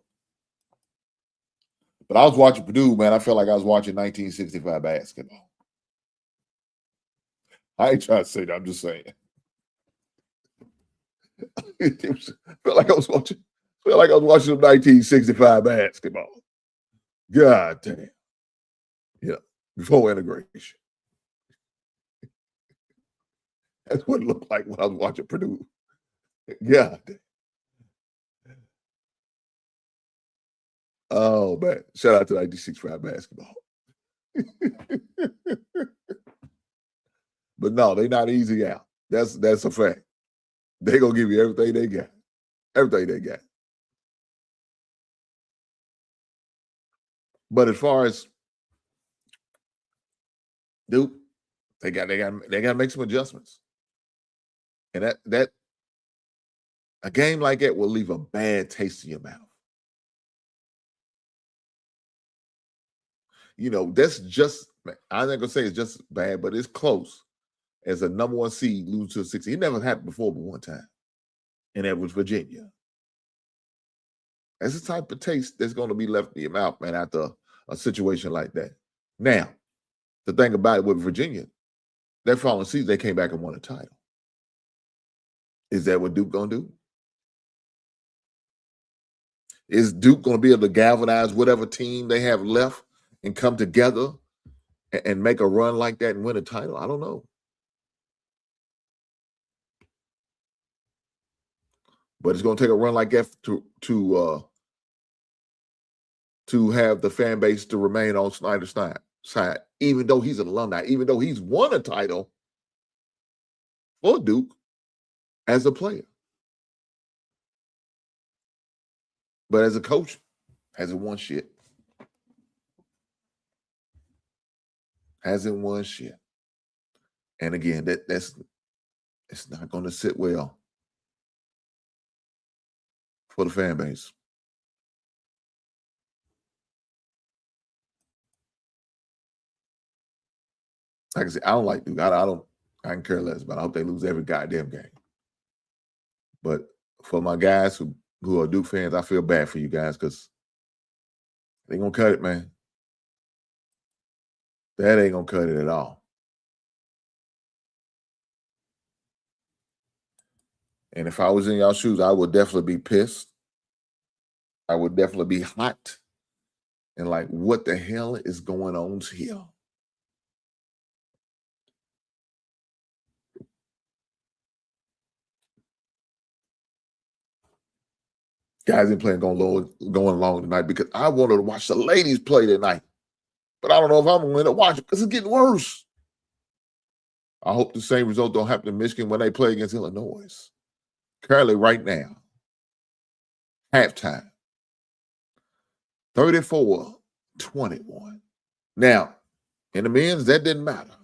[SPEAKER 1] But I was watching Purdue, man. I felt like I was watching 1965 basketball. I ain't trying to say that. I'm just saying. Felt like I was watching 1965 basketball. God damn. Yeah, before integration. That's what it looked like when I was watching Purdue. God damn. Oh, man. Shout out to 1965 basketball. But no, they're not easy out. That's a fact. They're going to give you everything they got. Everything they got. But as far as Duke, they got to make some adjustments. And that a game like that will leave a bad taste in your mouth. You know, that's just, I'm not gonna say it's just bad, but it's close as a number 1 seed lose to a 6. It never happened before but one time. And that was Virginia. That's the type of taste that's going to be left in your mouth, man, after a situation like that. Now, the thing about it with Virginia, that following season, they came back and won a title. Is that what Duke going to do? Is Duke going to be able to galvanize whatever team they have left and come together and make a run like that and win a title? I don't know. But it's going to take a run like that to have the fan base to remain on Snyder's side, even though he's an alumni, even though he's won a title for Duke as a player. But as a coach, hasn't won shit. Hasn't won shit. And again, it's not going to sit well for the fan base. Like I said, I don't like Duke. I can care less, but I hope they lose every goddamn game. But for my guys who are Duke fans, I feel bad for you guys because they ain't gonna cut it, man. That ain't gonna cut it at all. And if I was in y'all shoes, I would definitely be pissed. I would definitely be hot. And like, what the hell is going on here? Guys ain't playing going long tonight because I wanted to watch the ladies play tonight. But I don't know if I'm going to watch it because it's getting worse. I hope the same result don't happen to Michigan when they play against Illinois. Currently, right now, halftime, 34-21. Now, in the men's, that didn't matter.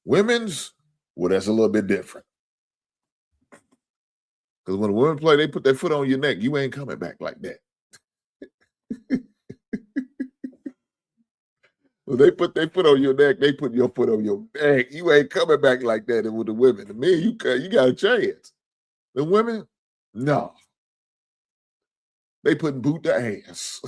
[SPEAKER 1] Women's, well, that's a little bit different. Because when the women play, they put their foot on your neck. You ain't coming back like that. When they put their foot on your neck, they put your foot on your neck. You ain't coming back like that. And with the women, the men, you got a chance. The women, no. They putting boot to ass.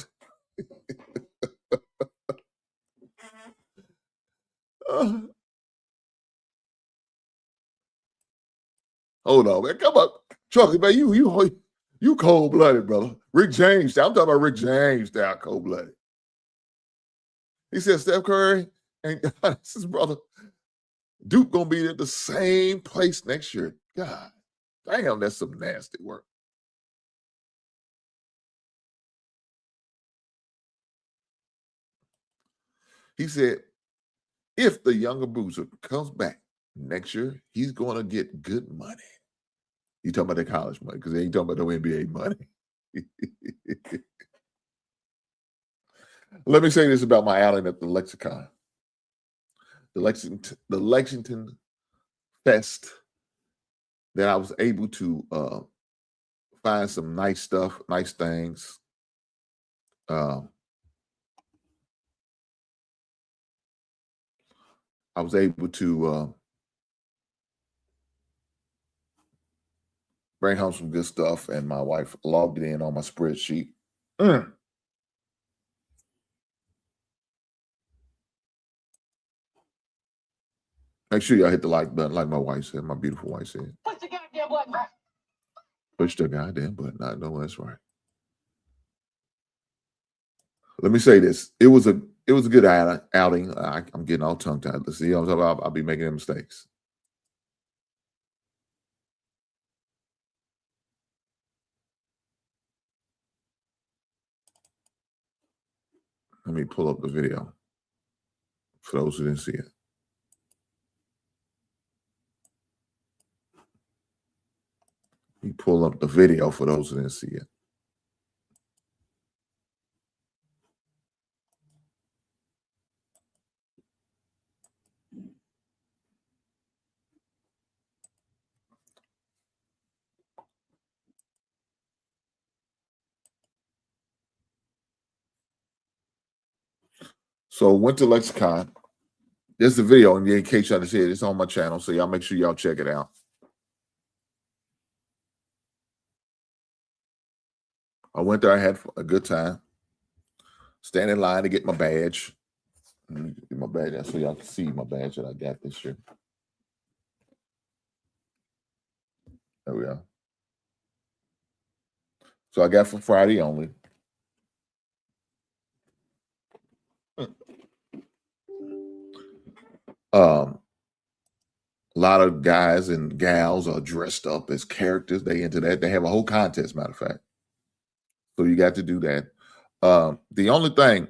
[SPEAKER 1] Hold on, man. Come on. Chucky, man, you cold-blooded, brother. Rick James. I'm talking about Rick James down cold-blooded. He said Steph Curry and his brother Duke gonna be at the same place next year. God damn, that's some nasty work. He said, if the younger Boozer comes back next year, he's gonna get good money. You talking about the college money because they ain't talking about no NBA money. Let me say this about my outing at the Lexicon. The Lexington Fest, that I was able to find some nice stuff, nice things. I was able to bring home some good stuff, and my wife logged it in on my spreadsheet. Make sure y'all hit the like button, like my wife said, my beautiful wife said.
[SPEAKER 4] Push the goddamn button.
[SPEAKER 1] Push the goddamn button. I know that's right. Let me say this: it was a good outing. I'm getting all tongue tied. Let's see, I'll be making mistakes. Let me pull up the video for those who didn't see it. Let me pull up the video for those who didn't see it. So went to Lexicon. There's the video, and in case y'all didn't see it, it's on my channel, so y'all make sure y'all check it out. I went there. I had a good time. Stand in line to get my badge. Let me get my badge so y'all can see my badge that I got this year. There we are. So I got for Friday only. A lot of guys and gals are dressed up as characters. They into that. They have a whole contest, matter of fact. So you got to do that. The only thing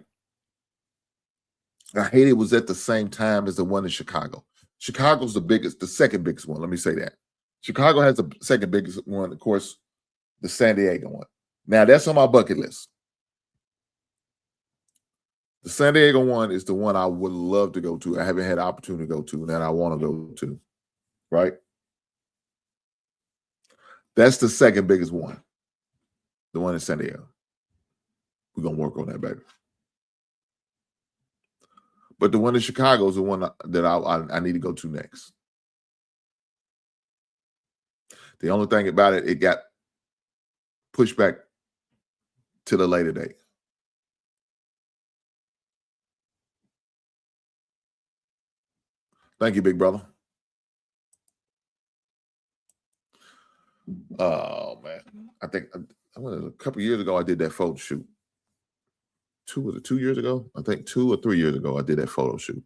[SPEAKER 1] I hated was at the same time as the one in Chicago. Chicago's the second biggest one. Let me say that. Chicago has the second biggest one, of course, the San Diego one. Now that's on my bucket list. The San Diego one is the one I would love to go to. I haven't had the opportunity to go to, and that I want to go to. Right? That's the second biggest one. The one in San Diego. We're going to work on that, baby. But the one in Chicago is the one that I need to go to next. The only thing about it, it got pushed back to the later date. Thank you, big brother. Oh, man. I think a couple years ago, I did that photo shoot. 2 years ago? I think 2 or 3 years ago, I did that photo shoot.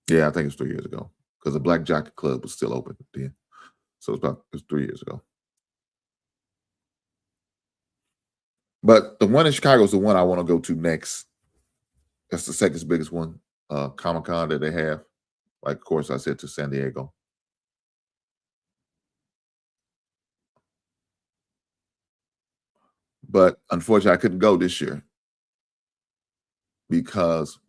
[SPEAKER 1] Yeah, I think it's 3 years ago because the Black Jockey Club was still open then. So it was 3 years ago. But the one in Chicago is the one I want to go to next. That's the second biggest one, Comic-Con that they have. Like, of course, I said to San Diego. But unfortunately, I couldn't go this year because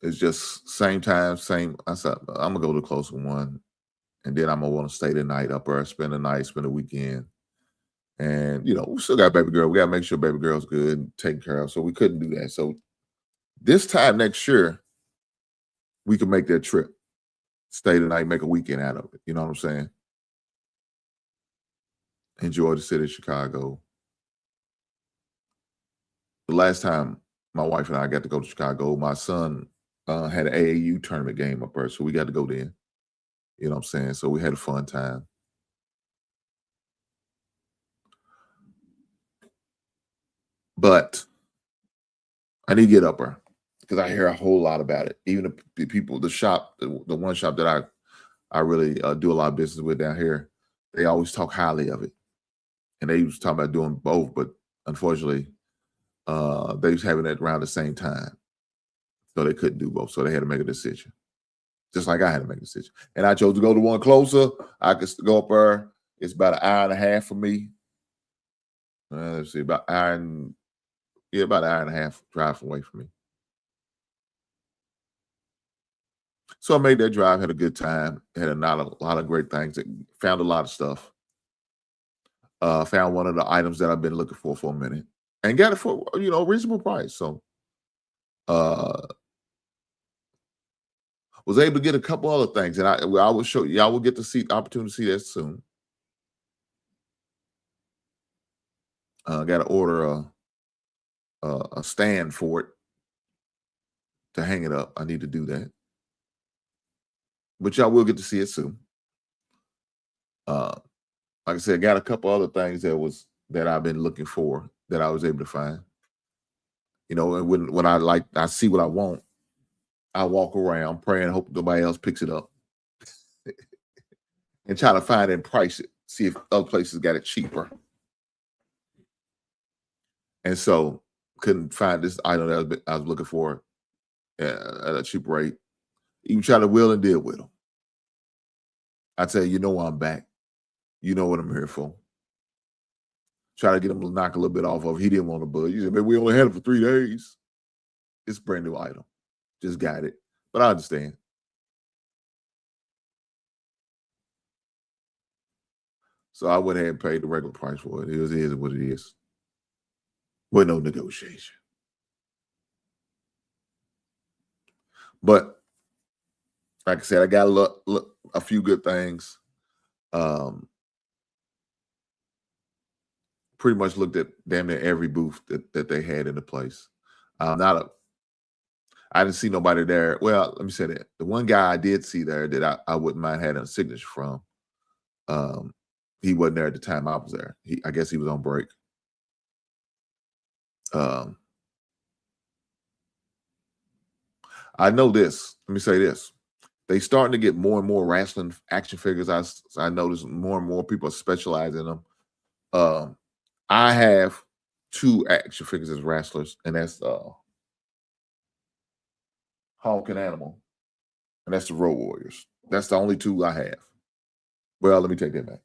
[SPEAKER 1] it's just same time, same. I said, I'm going to go to the closer one. And then I'm going to want to stay the night up there, spend the night, spend the weekend. And, we still got baby girl. We got to make sure baby girl's good and taken care of. So we couldn't do that. So this time next year, we can make that trip. Stay the night, make a weekend out of it. You know what I'm saying? Enjoy the city of Chicago. The last time my wife and I got to go to Chicago, my son had an AAU tournament game up there. So we got to go there. You know what I'm saying? So we had a fun time. But I need to get up there because I hear a whole lot about it. Even the people, the shop, the one shop that I really do a lot of business with down here, they always talk highly of it. And they was talking about doing both, but unfortunately, they was having it around the same time. So they couldn't do both. So they had to make a decision. Just like I had to make a decision. And I chose to go to one closer. I could go up there. It's about an hour and a half for me. Let's see, about an hour and a half drive away from me. So I made that drive, had a good time, had a lot of great things, found a lot of stuff. Found one of the items that I've been looking for a minute and got it for, a reasonable price. So was able to get a couple other things, and I will show you. Y'all will get to see the opportunity to see that soon. Got to order a stand for it to hang it up. I need to do that, but y'all will get to see it soon. Like I said, got a couple other things that I've been looking for that I was able to find. And when I see what I want, I walk around praying, hope nobody else picks it up, and try to find it and price it. See if other places got it cheaper. And so couldn't find this item that I was looking for at a cheap rate. Even try to wheel and deal with them. I tell you, I'm back. You know what I'm here for. Try to get him to knock a little bit off of. He didn't want to budge. He said, "Man, we only had it for 3 days. It's a brand new item. Just got it." But I understand. So I went ahead and paid the regular price for it. It is what it is. With no negotiation. But like I said, I got a few good things. Pretty much looked at damn near every booth that they had in the place. I didn't see nobody there. Well, let me say that. The one guy I did see there that I wouldn't mind having a signature from, he wasn't there at the time I was there. I guess he was on break. I know this. Let me say this. They starting to get more and more wrestling action figures. I noticed more and more people specialize in them. I have 2 action figures as wrestlers, and that's Hulk and Animal, and that's the Road Warriors. That's the only 2 I have. Well, let me take that back.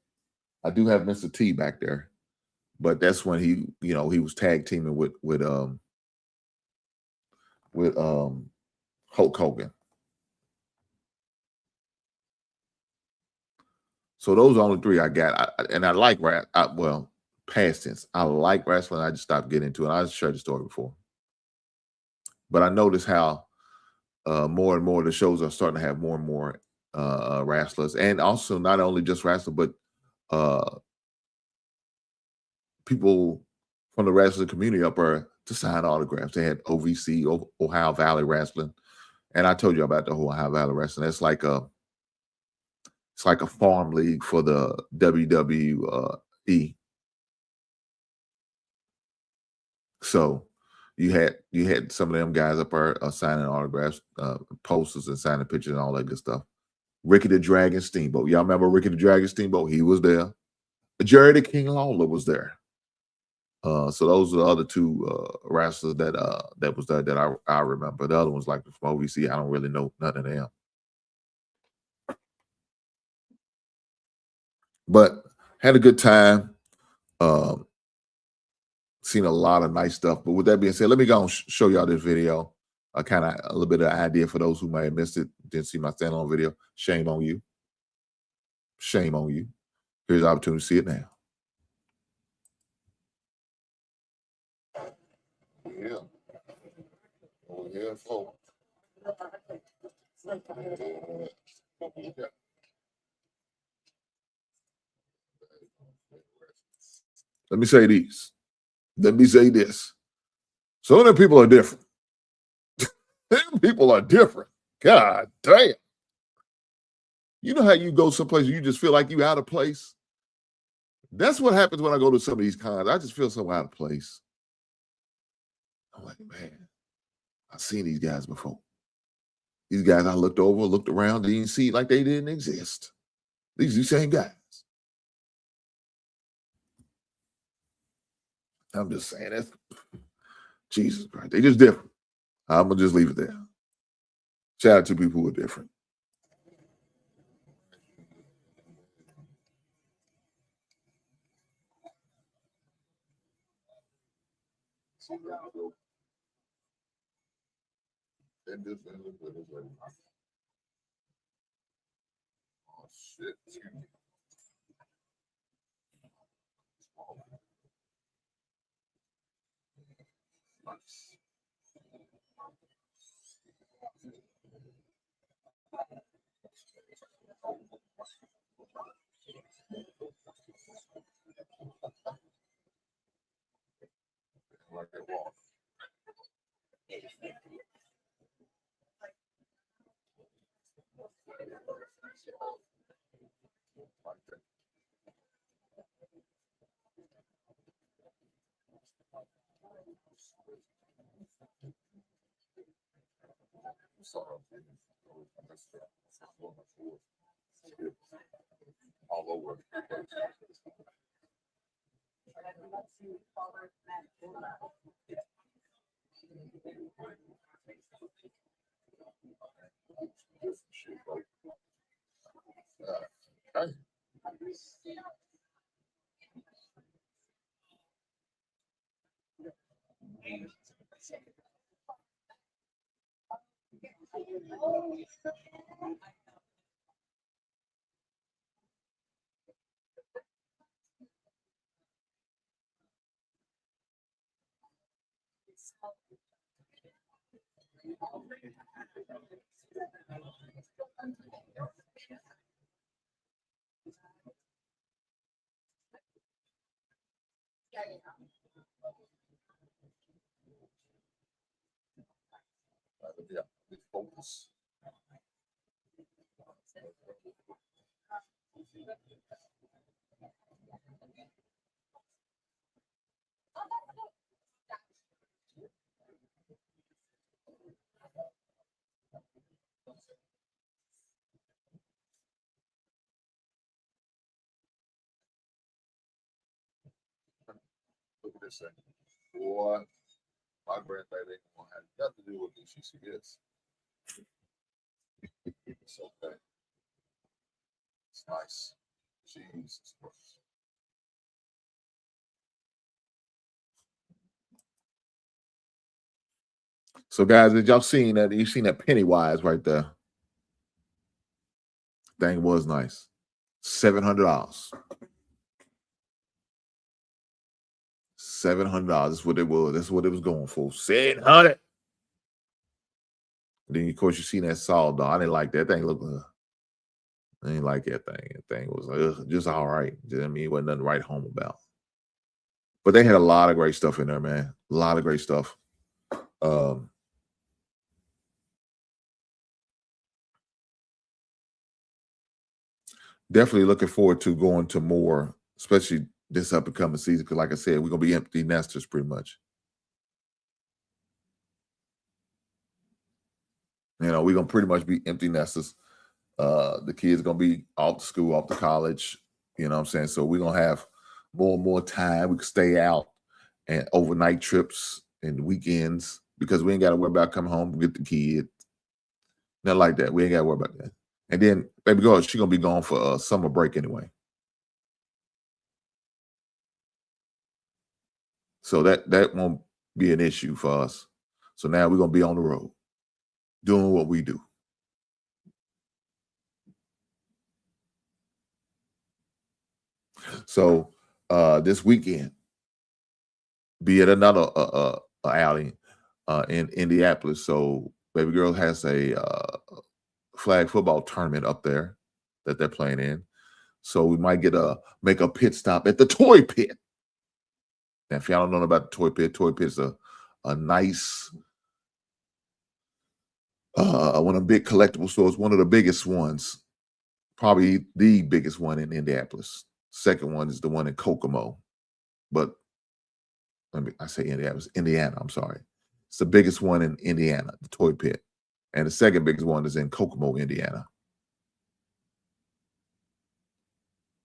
[SPEAKER 1] I do have Mr. T back there, but that's when he was tag teaming with Hulk Hogan. So those are the only 3 I got. And I like past tense. I like wrestling. I just stopped getting into it. I shared the story before. But I noticed how more and more the shows are starting to have more and more wrestlers. And also not only just wrestlers, but people from the wrestling community up there to sign autographs. They had OVC, Ohio Valley Wrestling. And I told you about the whole Ohio Valley Wrestling. It's like a farm league for the WWE. So you had some of them guys up there signing autographs, posters, and signing pictures and all that good stuff. Ricky the Dragon Steamboat. Y'all remember Ricky the Dragon Steamboat? He was there. Jerry the King Lawler was there. So those are the other two wrestlers that was there that I remember. The other ones like from OVC, I don't really know none of them. But had a good time. Seen a lot of nice stuff. But with that being said, let me go and show y'all this video. Kind of a little bit of idea for those who may have missed it, didn't see my standalone video. Shame on you. Shame on you. Here's the opportunity to see it now. Yeah. Over here, folks. Let me say these. Let me say this. Some of them people are different. Them people are different. God damn. You know how you go someplace you just feel like you out of place? That's what happens when I go to some of these cons. I just feel so out of place. I'm like, man, I've seen these guys before. These guys I looked over, looked around, didn't see like they didn't exist. These are the same guys. I'm just saying that's Jesus Christ. They just different. I'm gonna just leave it there. Shout out to people who are different. Oh shit. Nice. Like that walk. All over. Okay. Yeah, focus. Look at this thing. Boy, my grandbaby ain't gonna have nothing to do with me. She is. It's okay. It's nice. Jesus Christ. So, guys, did y'all seen that? You seen that Pennywise right there? Thing was nice. $700. $700. That's what it was. That's what it was going for. 700. Then of course you seen that Saw doll. I didn't like that thing. Look, I didn't like that thing. That thing was just all right. I mean, it wasn't nothing to write home about. But they had a lot of great stuff in there, man. A lot of great stuff. Definitely looking forward to going to more, especially this up and coming season. Because, like I said, we're gonna be empty nesters pretty much. You know, we're gonna pretty much be empty nesters. The kids gonna be off to school, off to college. You know what I'm saying? So we're gonna have more and more time. We can stay out and overnight trips and weekends because we ain't got to worry about coming home, get the kid. Nothing like that. We ain't got to worry about that. And then baby girl, she's going to be gone for summer break anyway. So that won't be an issue for us. So now we're going to be on the road doing what we do. So this weekend, be at another outing in Indianapolis. So baby girl has a flag football tournament up there that they're playing in. So we might make a pit stop at the Toy Pit. Now, if y'all don't know about the Toy Pit is a nice one of the big collectible stores, one of the biggest ones, probably the biggest one in Indianapolis. Second one is the one in Kokomo, but I say Indianapolis, Indiana. I'm sorry, it's the biggest one in Indiana, the Toy Pit, and the second biggest one is in Kokomo, Indiana.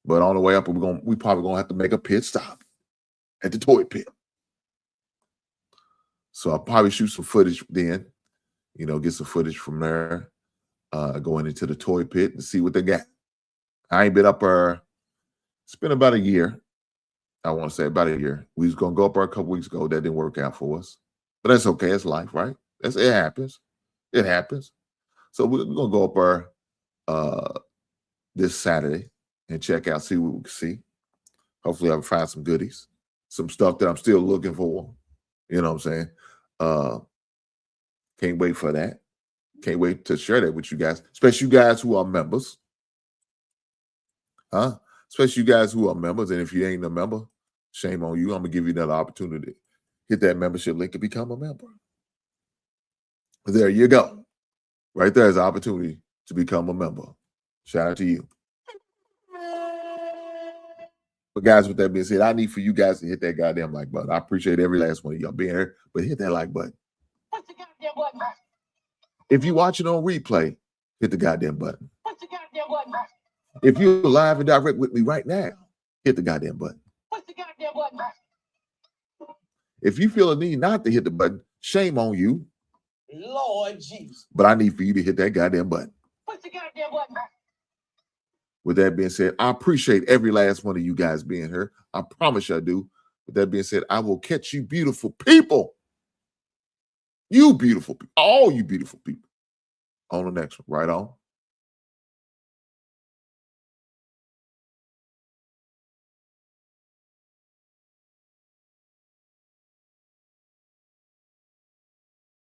[SPEAKER 1] But on the way up, we probably gonna have to make a pit stop at the Toy Pit. So I'll probably shoot some footage then, get some footage from there, going into the Toy Pit and see what they got. I ain't been up there. It's been about a year. I want to say about a year. We was gonna go up there a couple weeks ago. That didn't work out for us, but that's okay. It's life, right? It happens. It happens. So we're gonna go up there this Saturday and check out, see what we can see. Hopefully, I'll find some goodies, some stuff that I'm still looking for. You know what I'm saying? Can't wait for that. Can't wait to share that with you guys, especially you guys who are members. Especially you guys who are members. And if you ain't a member, shame on you. I'm gonna give you another opportunity. Hit that membership link and become a member. There you go. Right there is an opportunity to become a member. Shout out to you. But guys, with that being said, I need for you guys to hit that goddamn like button. I appreciate every last one of y'all being here, but hit that like button.
[SPEAKER 4] Push the goddamn button.
[SPEAKER 1] If you're watching on replay, hit the goddamn button.
[SPEAKER 4] Push the goddamn button.
[SPEAKER 1] If you're live and direct with me right now, hit the goddamn button.
[SPEAKER 4] Push the goddamn button.
[SPEAKER 1] If you feel a need not to hit the button, shame on you.
[SPEAKER 4] Lord Jesus.
[SPEAKER 1] But I need for you to hit that goddamn button.
[SPEAKER 4] Push the goddamn button.
[SPEAKER 1] With that being said, I appreciate every last one of you guys being here. I promise you I do. With that being said, I will catch you beautiful people. You beautiful people. All you beautiful people. On the next one. Right on.